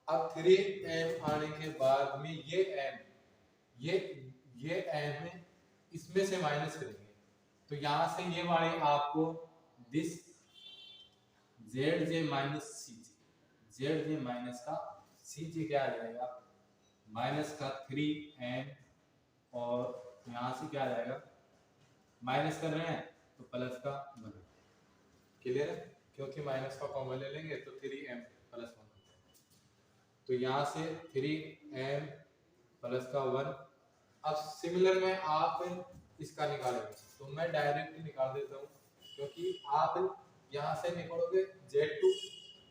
अब 3m आने के बाद में ये m ये m है, इसमें से माइनस करेंगे तो यहाँ से ये वाली आपको this zj minus cj, zj minus का cj क्या आ जाएगा माइनस का 3m और यहाँ से क्या आ जाएगा माइनस कर रहे हैं तो प्लस का 1। क्लियर है, क्योंकि माइनस का कॉमन ले लेंगे तो 3m प्लस 1। तो यहाँ से 3m प्लस का 1। अब सिमिलर में आप इसका निकालेंगे तो मैं डायरेक्ट निकाल देता हूँ, क्योंकि आप यहाँ से निकालोगे z2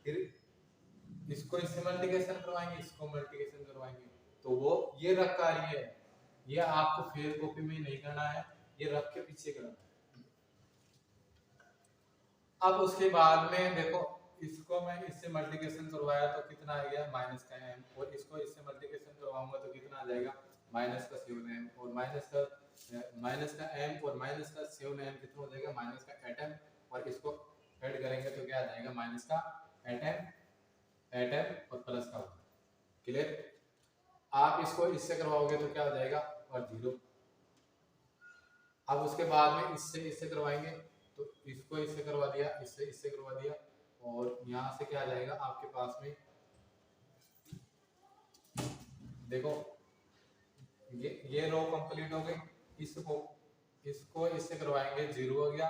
फिर इसको इससे मल्टीप्लिकेशन करवाएंगे, इसको मल्टीप्लिकेशन करवाएंगे तो वो ये रख कार्य है, ये आपको फेयर कॉपी में नहीं करना है, ये रख के पीछे करना है। अब उसके बाद में देखो इसको मैं इससे मल्टीप्लिकेशन करवाया तो कितना आ गया माइनस का m और इसको इससे मल्टीप्लिकेशन करवाऊंगा तो कितना आ जाएगा माइनस का 7m और माइनस का m और माइनस का 7m कितना हो जाएगा माइनस का 8m और इसको ऐड करेंगे तो क्या आ जाएगा माइनस का 8m और प्लस का 1। क्लियर। आप इसको इससे करवाओगे तो क्या हो जाएगा और 0। अब उसके बाद में इससे करवाएंगे तो इसको इससे करवा दिया, इससे करवा दिया और यहाँ से क्या आ जाएगा आपके पास में देखो ये रो कंप्लीट हो गई। इसको इससे करवाएंगे 0 हो गया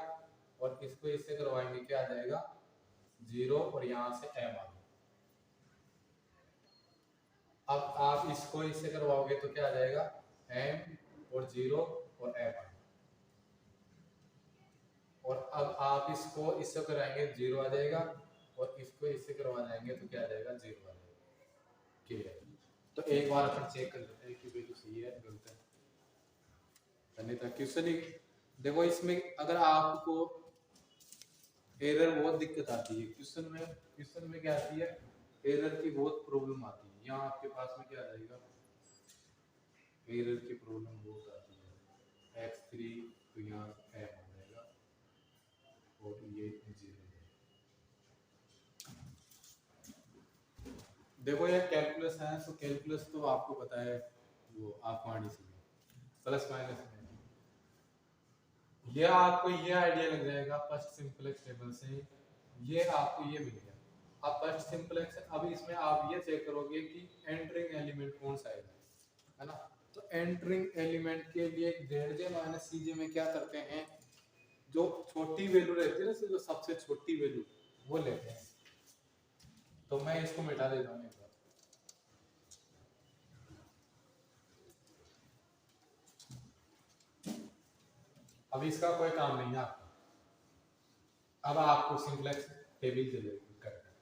और इसको इससे करवाएंगे क्या आ जाएगा 0 और यहाँ से m आ गया। अब आप इसको इससे करवाओगे तो क्या आ जाएगा एम और 0 और एफ। और अब आप इसको इससे कराएंगे 0 आ जाएगा, और इसको इससे करवा जाएंगे तो क्या आ जाएगा 0 आ जाएगा। क्लियर। तो एक बार अपन चेक कर लेते हैं कि वैल्यू सही है गलत है। अन्यथा क्वेश्चन ही देखो, इसमें अगर आपको एरर बहुत दिक्कत आती है क्वेश्चन में क्या आती है, एरर की बहुत प्रॉब्लम आती है। यहाँ आपके पास में क्या आ जाएगा, एरर की प्रॉब्लम बहुत आती है। x3 तो यहाँ f आ जाएगा और ये 0। देखो ये कैलकुलस है, तो कैलकुलस तो आपको पता है वो आसानी से प्लस माइनस में, ये आपको ये आइडिया लग जाएगा फर्स्ट सिंपलेक्स टेबल से, ये आपको ये मिल गया। अब फर्स्ट सिंपलेक्स, अब इसमें आप ये चेक करोगे कि एंटरिंग एलिमेंट कौन सा है ना। तो एंटरिंग एलिमेंट के लिए ZJ माइनस CJ में क्या करते हैं, जो छोटी वैल्यू रहती है ना, जो सबसे छोटी वैल्यू वो लेते हैं। तो मैं इसको मिटा देता हूँ एक बार। अब इसका कोई काम नहीं है आपका, अब आपको सिंपलेक्स टेबल जरूर करना है।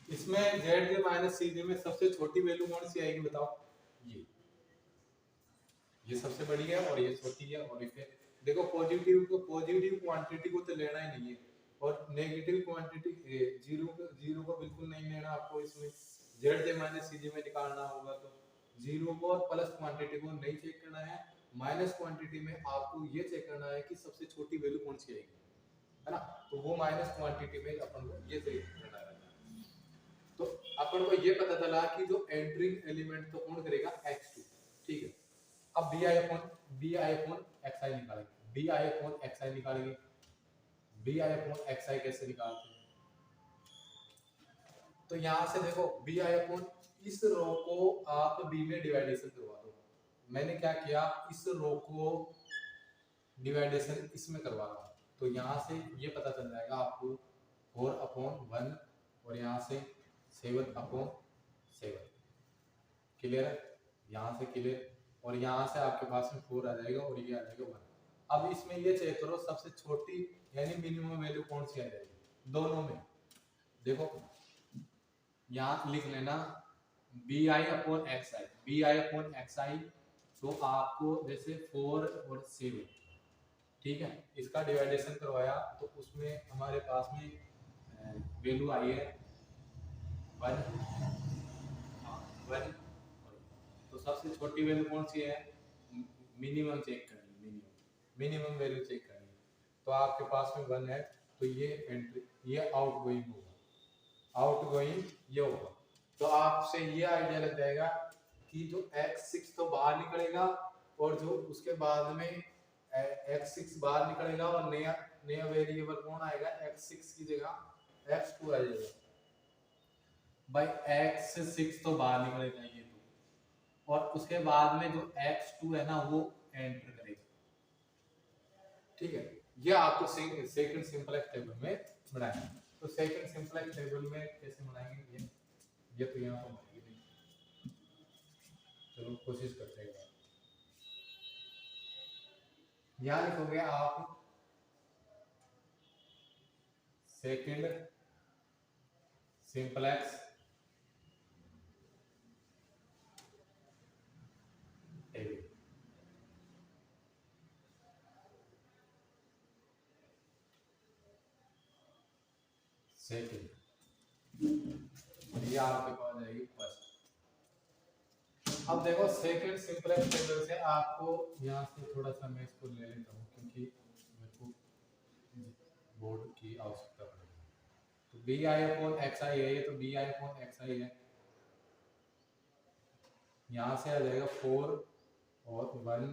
इसमें ZJ माइनस CJ में सबसे छोटी वैल्यू कौन सी आएगी बताओ। ये सबसे बड़ी है और ये छोटी है। और इसे देखो, पॉजिटिव क्वांटिटी को तो लेना ही नहीं है, और नेगेटिव क्वांटिटी जीरो को बिल्कुल नहीं लेना आपको। इसमें ZJ माइनस CJ में निकालना होगा तो जीरो को और प्लस क्वांटिटी को नहीं चेक करना है। माइनस क्वांटिटी में आपको ये चेक करना है कि सबसे छोटी वैल्यू कौन सी आएगी, है ना। तो वो माइनस क्वांटिटी में अपन को ये चेक करना है। तो अपन को ये पता चला कि जो एंटरिंग एलिमेंट तो कौन करेगा, x2। ठीक है। अब bi अपॉन xi निकालेंगे, bi अपॉन xi निकालेंगे। bi अपॉन xi कैसे निकालते हैं, तो यहां से देखो bi अपॉन इस रो को आप b में डिवाइडेशन करवा दो। मैंने क्या किया, इस रो को डिवाइडेशन इसमें करवा रहा हूं, तो यहां से ये पता चल जाएगा आपको 4 अपॉन 1, और यहां से 7 अपॉन 7। क्लियर है, यहां से क्लियर। और यहाँ से आपके पास में 4 आ जाएगा और ये आ जाएगा 1। अब इसमें ये चेक करो सबसे छोटी यानी मिनिमम वैल्यू कौन सी आ जाएगी दोनों में। देखो यहाँ लिख लेना bi upon xi, bi upon xi। तो आपको जैसे 4 और 7, ठीक है, इसका डिवाइडेशन करवाया तो उसमें हमारे पास में वैल्यू आई है 1। तो सबसे छोटी वैल्यू कौन सी है, मिनिमम चेक करनी, मिनिमम वैल्यू चेक करनी। तो आपके पास में 1 है, तो ये एंट्री, ये आउटगोइंग होगा, आउटगोइंग ये होगा। तो आपसे ये आइडिया लग जाएगा कि जो x6 तो बाहर निकलेगा, और जो उसके बाद में x6 बाहर निकलेगा, और नया नया वेरिएबल कौन आएगा, x6 की जगह x2 आ जाएगा। भाई x6 तो बाहर निकलेगा ये तो, और उसके बाद में जो x2 है ना वो एंटर करेगा। ठीक है, ये आपको सेकंड सिंपलेक्स टेबल में बनाएंगे। तो सेकंड सिंपलेक्स टेबल में कैसे बनाएंगे, ये तो यहाँ पर बनाएंगे नहीं, चलो कोशिश करते हैं। यहाँ लिखोगे आप सेकंड सिंपलेक्स टेबल। सेकंड, ये आपके पास जाएगी फर्स्ट। अब देखो सेकंड सिंपलेक्स टेबल से आपको यहाँ से थोड़ा सा मैं इसको ले लेता हूँ, क्योंकि मेरे को बोर्ड की आवश्यकता पड़ेगी। तो bi अपॉन xi है ये, तो bi अपॉन xi है, यहाँ से आ जाएगा 4 और 1।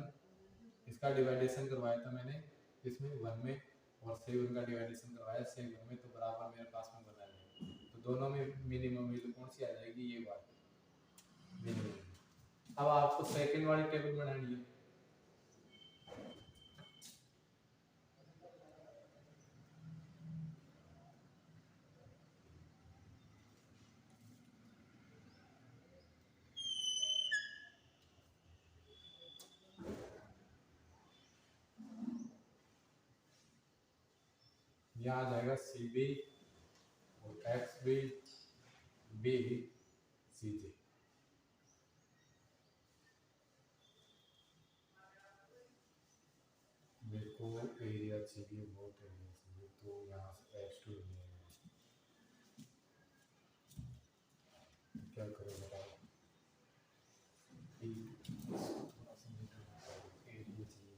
इसका डिवाइडेशन करवाया था मैंने इसमें 1 में, और 7 का डिवाइडेशन करवाया 7 में, तो बराबर मेरे पास में बना है। तो दोनों में मिनिमम वैल्यू कौन सी आ जाएगी, ये बात मिनिमम। अब आपको सेकंड वाली टेबल बनानी है। यहाँ आ जाएगा सी बी और एक्स बी बी सी जे। मेरे को एरिया चाहिए, बहुत एरिया चाहिए, तो यहाँ से एक्स टू क्या करें बताओ। थोड़ा सा एरिया चाहिए।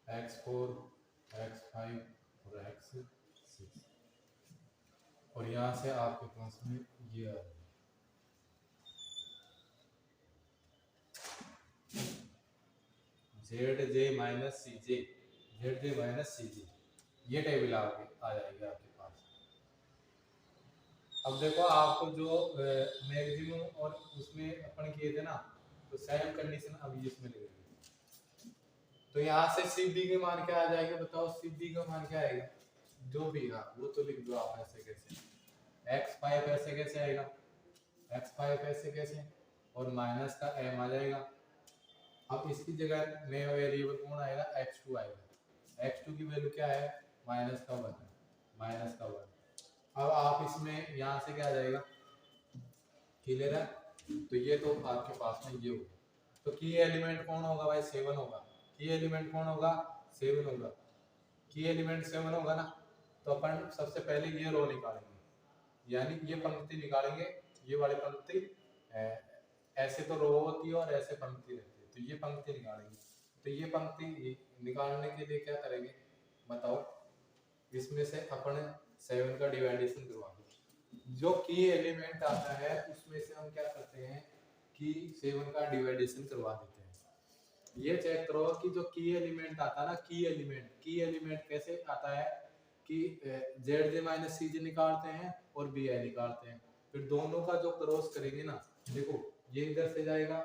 x4 x5 और x6 और यहाँ से आपके पास में ये आ जेड जे माइनस सी जे, जेड जे माइनस सी जे, ये टेबल आपके आ जाएगी आपके पास। अब देखो आपको जो मैक्सिमम और उसमें अपन किए थे ना, तो सेम कंडीशन अभी इसमें लगेगी। तो यहाँ से सिद्धि के मान क्या आ जाएगा बताओ, सिद्धि का मान क्या आएगा, जो भी है वो तो लिख दो आप। ऐसे कैसे x5 ऐसे कैसे आएगा, x5 ऐसे कैसे, और माइनस का m आ जाएगा। अब इसकी जगह नया वेरिएबल कौन आएगा, x2 आएगा। x2 की वैल्यू क्या है, माइनस का 1, माइनस का 1। अब आप इसमें यहाँ से क्या आ जाएगा, क्लियर है। तो ये तो आपके पास में ये होगा। तो की एलिमेंट कौन होगा भाई, 7 होगा। की एलिमेंट कौन होगा, 7 होगा। की एलिमेंट 7 होगा ना, तो अपन सबसे पहले ये रो निकालेंगे, यानी ये पंक्ति निकालेंगे। ये वाली पंक्ति ऐसे तो रो होती है और ऐसे पंक्ति रहती है, तो ये पंक्ति निकालेंगे। तो ये पंक्ति निकालने के लिए क्या करेंगे बताओ, इसमें से अपन 7 का डिवाइडेशन करवाएंगे। जो की एलिमेंट आता है उसमें से हम क्या करते हैं कि 7 का डिवाइडेशन करवा देते हैं। ये चेक करो कि जो की एलिमेंट आता है ना, की एलिमेंट कैसे आता है कि जेड जे माइनस सी जे निकालते हैं और बी आई निकालते हैं। फिर दोनों का जो क्रॉस करेंगे ना, देखो ये इधर से जाएगा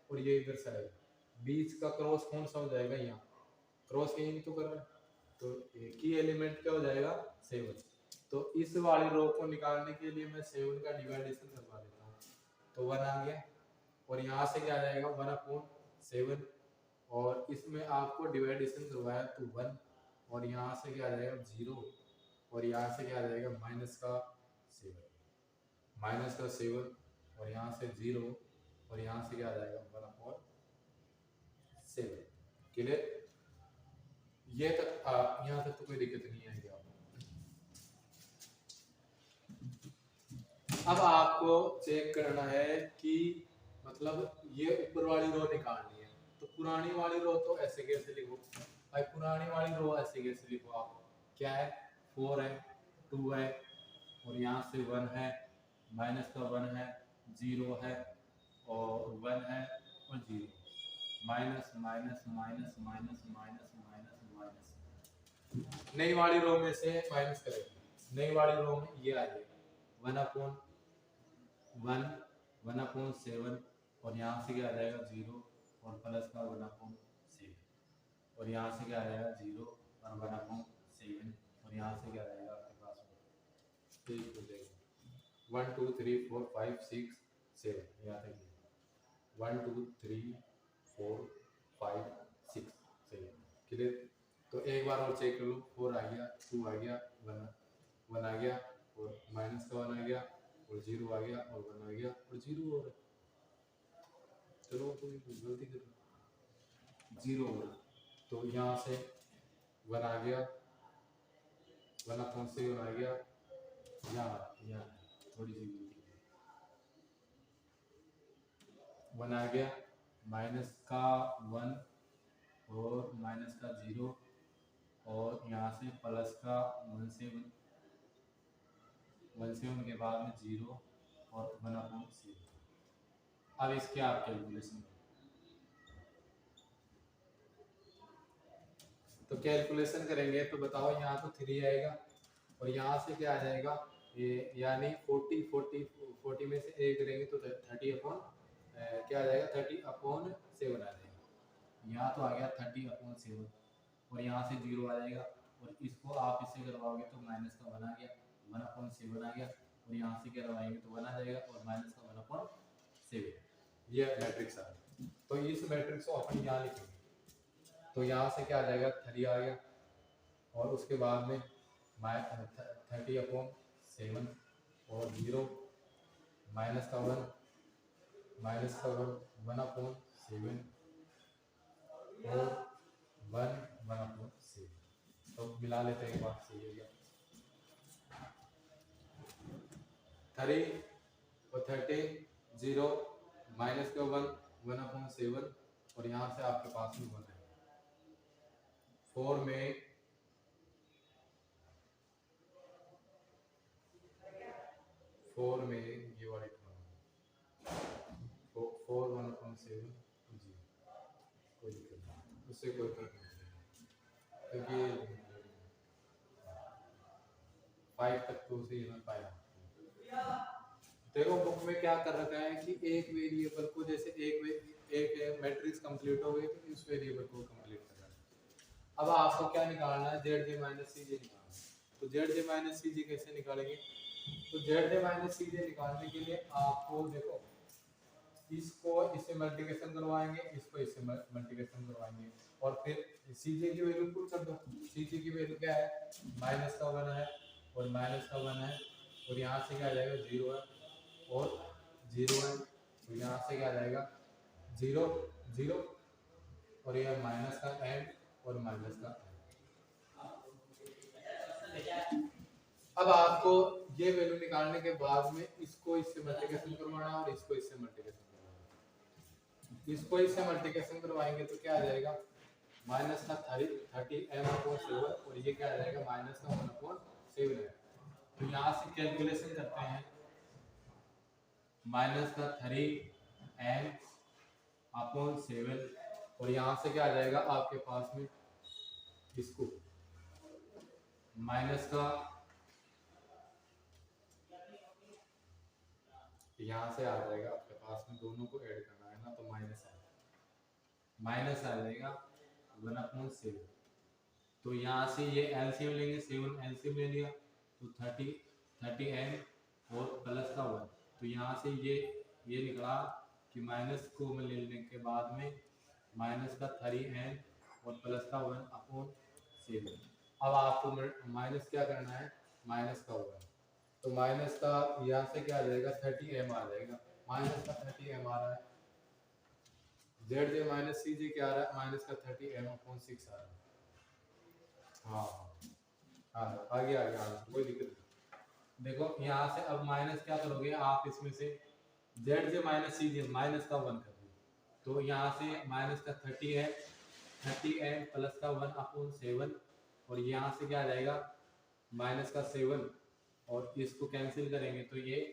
और ये इधर से आएगा, बीच का क्रॉस कौन सा हो जाएगा, यहाँ क्रॉस यही तो कर रहा है। तो की एलिमेंट क्या हो जाएगा, 7। तो इस वाली रो को निकालने के लिए मैं 7 का डिवाइडेशन करवा देता हूँ, तो 1 आ गया। और यहाँ से क्या आ जाएगा 1/7, और इसमें आपको डिवाइडेशन करवाया तो 1, और यहाँ से क्या आ जाएगा 0, और यहाँ से क्या आ जाएगा माइनस का 7, और यहाँ से 0, और यहाँ से क्या आ जाएगा 1/7। क्लियर, ये तक यहाँ तक तो कोई दिक्कत नहीं आएगी आपको। अब आपको चेक करना है कि मतलब ये ऊपर वाली रो निकालनी है, तो पुरानी वाली रो तो ऐसे कैसे लिखो भाई, पुरानी वाली रो ऐसे कैसे लिखो आप, क्या है 4 है, 2 है, और यहाँ से 1 है, माइनस का 1 है, 0 है, और 1 है और 0, minus minus minus minus minus minus minus. नई वाली रो में से माइनस करेंगे, नई वाली रो में ये आ जाएगा 1/7, और यहाँ से क्या आ जाएगा 0, और प्लस का 1/7, और यहाँ से क्या आ जाएगा 0 और 1/7 और यहाँ से क्या रहेगा आपके पास में 1 2 3 4 5 6 7 यहाँ तक 1 2 3 4 5 6 सही है क्लियर। तो एक बार और चेक कर लो 4 आ गया 2 आ गया 1 आ गया और माइनस का 1 आ गया और 0 आ गया और 1 आ गया और 0 और चलो कोई गलती कर 0 हो रहा तो यहाँ से 1 आ गया 1/7 आ गया यहाँ थोड़ी सी गलती 1 आ गया माइनस का 1 और माइनस का 0 और यहाँ से प्लस का 1/7 के बाद में 0 और 1/7। अब इसके आप कैलकुलेशन तो कैलकुलेशन करेंगे तो बताओ यहाँ तो 3 आएगा और यहाँ से क्या आ जाएगा ये यानी 40 में से एक करेंगे तो 30 क्या आ जाएगा 30/7 आ जाएगा। यहाँ तो आ गया 30/7 और यहाँ से 0 आ जाएगा और इसको आप इससे करवाओगे तो माइनस का 1 आ गया 1/7 आ गया और यहाँ से करवाएंगे तो 1 आ जाएगा और माइनस का 1/7 ये मैट्रिक्स आ गया। तो इस मैट्रिक्स को अपन यहाँ लिखेंगे तो यहाँ से क्या आ जाएगा 3 आ गया और उसके बाद में 30/7 और 0 माइनस का 1 1/7 और 1/7 तो मिला लेते हैं एक बार सही हो गया 3 और 30 0 माइनस का 1/7 और यहाँ से आपके पास में 1 है 4 में ये वाले 4 1/7 जी कोई दिक्कत नहीं उससे कोई फर्क नहीं क्योंकि 5 तक तो उसे यहाँ पाया। देखो बुक में क्या कर रखा है कि एक वेरिएबल को जैसे एक मैट्रिक्स कंप्लीट हो गई तो इस वेरिएबल को कंप्लीट करना है। अब आपको क्या निकालना है ZJ माइनस CJ निकालना है। तो ZJ माइनस CJ कैसे निकालेंगे तो ZJ माइनस CJ निकालने के लिए आपको देखो इसको इससे मल्टीप्लिकेशन करवाएंगे इसको इससे मल्टीप्लिकेशन करवाएंगे और फिर CJ की वैल्यू पुट कर दो। CJ की वैल्यू क्या है माइनस का 1 है और माइनस का 1 है और यहाँ से क्या आ जाएगा 0 है और 0 है तो यहाँ से क्या आ जाएगा 0 0 और यह माइनस का n और माइनस का अब आपको ये वैल्यू निकालने के बाद में इसको इससे मल्टीप्लिकेशन करवाना और इसको इससे मल्टीप्लिकेशन करवाना। इसको इससे मल्टीप्लिकेशन करवाएंगे तो क्या आ जाएगा माइनस का 30m/7 और ये क्या आ जाएगा माइनस का 1/7 है। तो यहाँ से कैलकुलेशन करते हैं माइनस का 3m/7 और यहाँ से क्या आ जाएगा आपके पास में इसको माइनस का यहाँ से आ जाएगा आपके पास में दोनों को ऐड करना है ना तो माइनस आ जाएगा 1/7 तो यहाँ से ये एलसीएम लेंगे 7 एलसीएम ले लिया तो 30m और प्लस का 1 तो यहाँ से ये निकला कि माइनस को में लेने के बाद में माइनस का 3m और प्लस का 1/7। अब आपको माइनस क्या करना है माइनस का 1 तो माइनस का यहाँ से क्या आ जाएगा 30m आ जाएगा माइनस का 30m आ रहा है ZJ माइनस CJ क्या आ रहा है माइनस का 30m/6 आ रहा है। हाँ आगे कोई दिक्कत नहीं। देखो यहाँ से अब माइनस क्या करोगे आप इसमें से ZJ माइनस CJ माइनस का 1 कर दो तो यहाँ से माइनस का 30m प्लस का 1/7 और यहाँ से क्या आ जाएगा माइनस का 7 और इसको कैंसिल करेंगे तो ये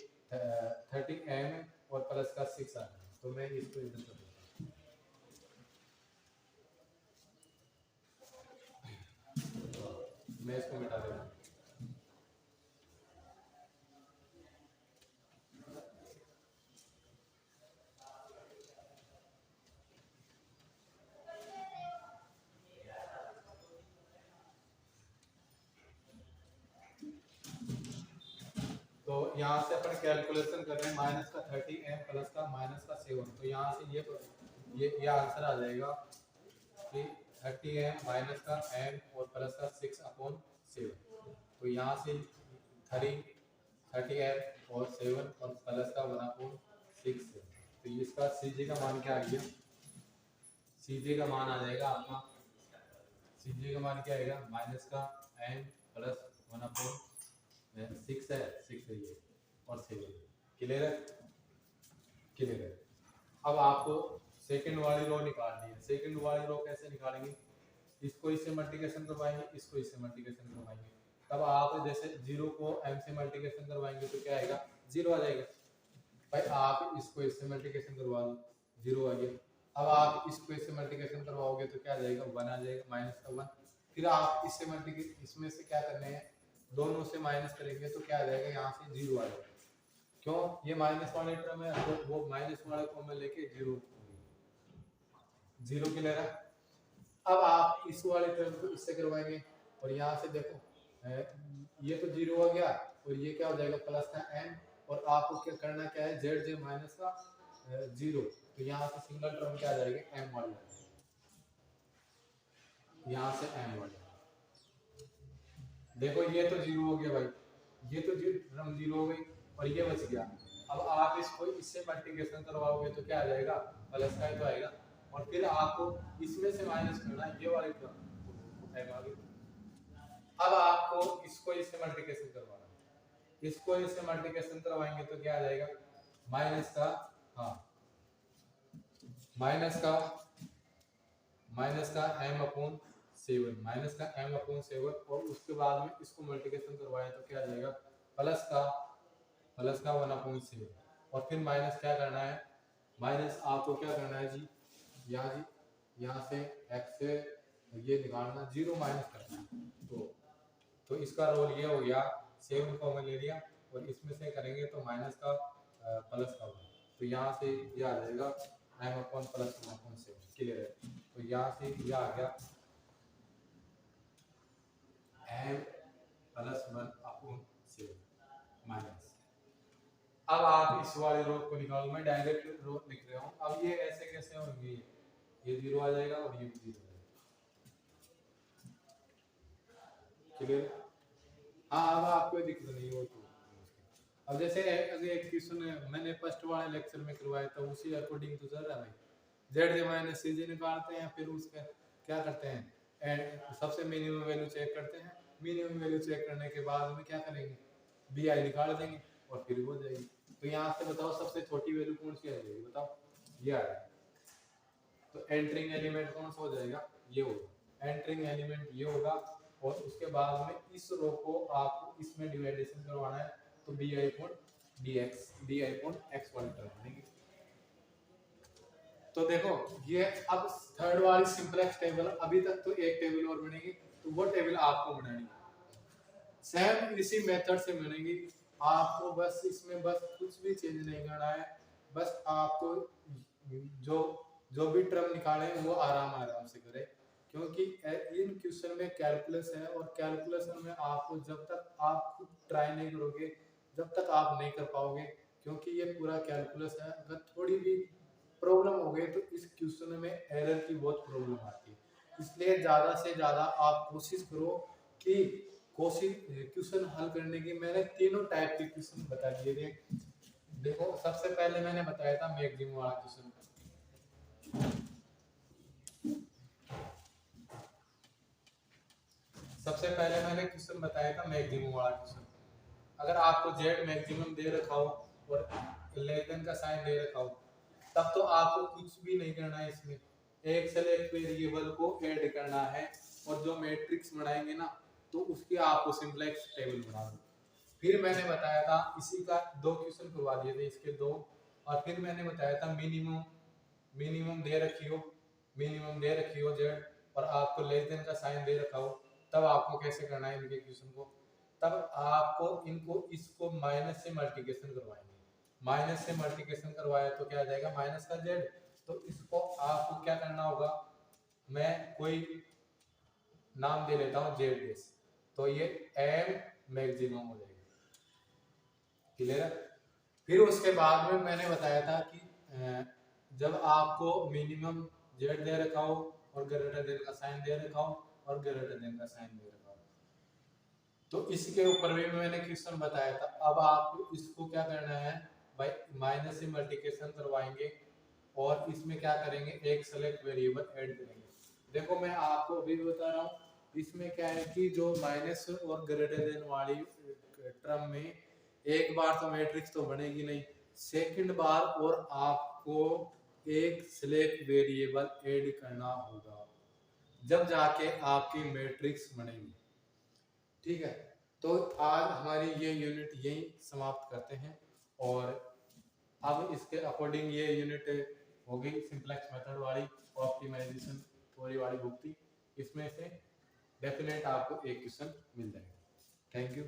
30m और प्लस का 6 आ जाएगा। तो मैं इसको इधर कर देता हूँ मैं इसको मिटा देता हूँ। यहाँ से अपन कैलकुलेशन कर रहे हैं माइनस का 30m प्लस का माइनस का 7, तो यहाँ से ये आंसर आ जाएगा कि 30m माइनस का m और प्लस का 6/7। तो यहाँ से 30m और 7 और प्लस का 1/6 है। तो इसका सीजे का मान क्या आ गया? सीजे का मान आ जाएगा आपका, सीजे का मान क्या आएगा? माइनस का m प्लस 1/6 है, 6 है ये और 7। क्लियर है? क्लियर है। अब आपको सेकंड वाली रो निकालनी है। सेकंड वाली रो कैसे निकालेंगे? इसको इससे मल्टीप्लिकेशन करवाएंगे, इसको इससे मल्टीप्लिकेशन करवाएंगे। तब आप जैसे 0 को m से मल्टीप्लिकेशन करवाएंगे तो क्या आएगा? 0 आ जाएगा। भाई आप इसको इससे मल्टीप्लिकेशन करवा दो, 0 आ गया। अब आप इसको इससे मल्टीप्लिकेशन करवाओगे तो क्या आ जाएगा? 1 आ जाएगा, माइनस का 1। फिर आप इससे मल्टीप्लिकेशन, इसमें से क्या करने हैं? दोनों से माइनस करेंगे तो क्या आ जाएगा? यहाँ से 0 आ जाएगा। क्यों? ये माइनस वाले टर्म है तो वो माइनस वाले को मैं लेके 0 के ले रहा। अब आप इस वाले टर्म को इससे करवाएंगे और यहाँ से देखो ये तो 0 हो गया और ये क्या हो जाएगा? प्लस का m, और आपको क्या करना क्या है? z माइनस का 0। तो यहाँ से सिंगल टर्म क्या आ जाएगा? m वाला, यहाँ से m वाला। देखो ये तो 0 हो गया भाई, ये तो टर्म 0 हो गई और ये बच गया। अब आप इसको इससे मल्टीप्लिकेशन करवाओगे तो क्या आ जाएगा? प्लस का ही तो आएगा। और फिर आपको इसमें से माइनस करना है ये वाली टर्म, अब आपको इसको इससे मल्टीप्लिकेशन करवाना है। इसको इससे मल्टीप्लिकेशन करवाएंगे तो क्या आ जाएगा? माइनस का m/7, माइनस का m/7 और उसके बाद में इसको मल्टीप्लिकेशन करवाएं तो क्या आ जाएगा? प्लस का 1/7। और फिर माइनस क्या करना है? माइनस आपको क्या करना है जी? यहाँ से x से ये निकालना, 0 माइनस करना है। तो इसका रोल ये हो गया, 7 को हमने ले लिया और इसमें से करेंगे तो माइनस का प्लस का 1। तो यहाँ से ये आ जाएगा m/+1/7। क्लियर है? तो यहाँ से ये आ गया m+1/7 माइनस। अब आप इस वाले रो को निकालो, मैं डायरेक्ट रो लिख रहा हूँ। अब ये ऐसे कैसे होंगे? ये 0 आ जाएगा और ये भी 0 आ जाएगा। क्लियर? हाँ, अब आपको दिक्कत नहीं हो तो। अब जैसे अगर एक क्वेश्चन मैंने फर्स्ट वाले लेक्चर में करवाया था, उसी अकॉर्डिंग तो चल रहा है भाई। z माइनस cj निकालते हैं, फिर उसका क्या करते हैं? एंड सबसे मिनिमम वैल्यू चेक करते हैं। मिनिमम वैल्यू चेक करने के बाद में क्या करेंगे? bi निकाल देंगे और फिर हो जाएगी। तो यहाँ से बताओ सबसे छोटी वैल्यू कौन सी आ जाएगी? बताओ, ये आ जाएगी। तो एंटरिंग एलिमेंट कौन सा हो जाएगा? ये होगा। एंटरिंग एलिमेंट ये होगा और उसके बाद में इस रो को आपको इसमें डिवाइडेशन करवाना है तो bi/x वाली टर्म बनेगी। तो देखो ये अब थर्ड वाली सिंपलेक्स टेबल, अभी तक तो एक टेबल और बनेगी, तो वो टेबल आपको बनानी है। सेम इसी मेथड से बनेगी। आपको बस इसमें बस कुछ भी चेंज नहीं करना है। बस आपको जो भी टर्म निकाले वो आराम से करें, क्योंकि इन क्वेश्चन में कैलकुलस है और कैलकुलेशन में आपको जब तक आप खुद ट्राई नहीं करोगे जब तक आप नहीं कर पाओगे, क्योंकि ये पूरा कैलकुलस है। अगर थोड़ी भी प्रॉब्लम हो गई तो इस क्वेश्चन में एरर की बहुत प्रॉब्लम आती है। इसलिए ज़्यादा से ज़्यादा आप कोशिश करो कि क्वेश्चन हल करने की। मैंने तीनों टाइप के क्वेश्चन बता दिए थे। देखो सबसे पहले मैंने बताया था मैक्सिमम वाला क्वेश्चन। सबसे पहले मैंने क्वेश्चन बताया था मैक्सिमम वाला क्वेश्चन। अगर आपको z मैक्सिमम दे रखा हो और लेस देन का साइन दे रखा हो, तब तो आपको कुछ भी नहीं करना है। इसमें एक सेलेक्ट वेरिएबल को ऐड करना है और जो मैट्रिक्स बनाएंगे ना तो उसकी आपको सिंपलेक्स टेबल बना दो। फिर मैंने बताया था इसी का 2 क्वेश्चन करवा दिए थे, इसके 2। और फिर मैंने बताया था मिनिमम दे रखी हो z और आपको लेस देन का साइन दे रखा हो, तब आपको कैसे करना है इनके क्वेश्चन को? तब आपको इसको माइनस से मल्टीप्लिकेशन करवाएंगे। माइनस से मल्टीप्लिकेशन करवाया तो क्या आ जाएगा? माइनस का z। तो इसको आपको क्या करना होगा? मैं कोई नाम दे लेता हूँ z, तो ये m मैक्सिमम हो जाएगा। क्लियर है। फिर उसके बाद में मैंने बताया था कि जब आपको मिनिमम जेड दे रखा हो और ग्रेटर देन का साइन दे रखा हो और ग्रेटर देन का साइन दे रखा हो, तो इसके ऊपर भी मैंने क्वेश्चन बताया था। अब आपको इसको क्या करना है भाई, माइनस से मल्टीप्लिकेशन करवाएंगे और इसमें क्या करेंगे, एक सेलेक्ट वेरिएबल ऐड करेंगे। देखो मैं आपको अभी बता रहा हूँ, इसमें क्या है कि जो माइनस और ग्रेटर देन वाली टर्म में एक बार तो मैट्रिक्स तो बनेगी नहीं, सेकंड बार और आपको एक सिलेक्ट वेरिएबल ऐड करना होगा, जब जाके आपकी मैट्रिक्स बनेगी। ठीक है, तो आज हमारी ये यूनिट यही समाप्त करते हैं। और अब इसके अकॉर्डिंग ये यूनिट हो गई सिंपलेक्स मेथड वाली, ऑप्टिमाइजेशन थ्योरी वाली बुक थी। इसमें से डेफिनेट आपको एक क्वेश्चन मिल जाएगा। Thank you.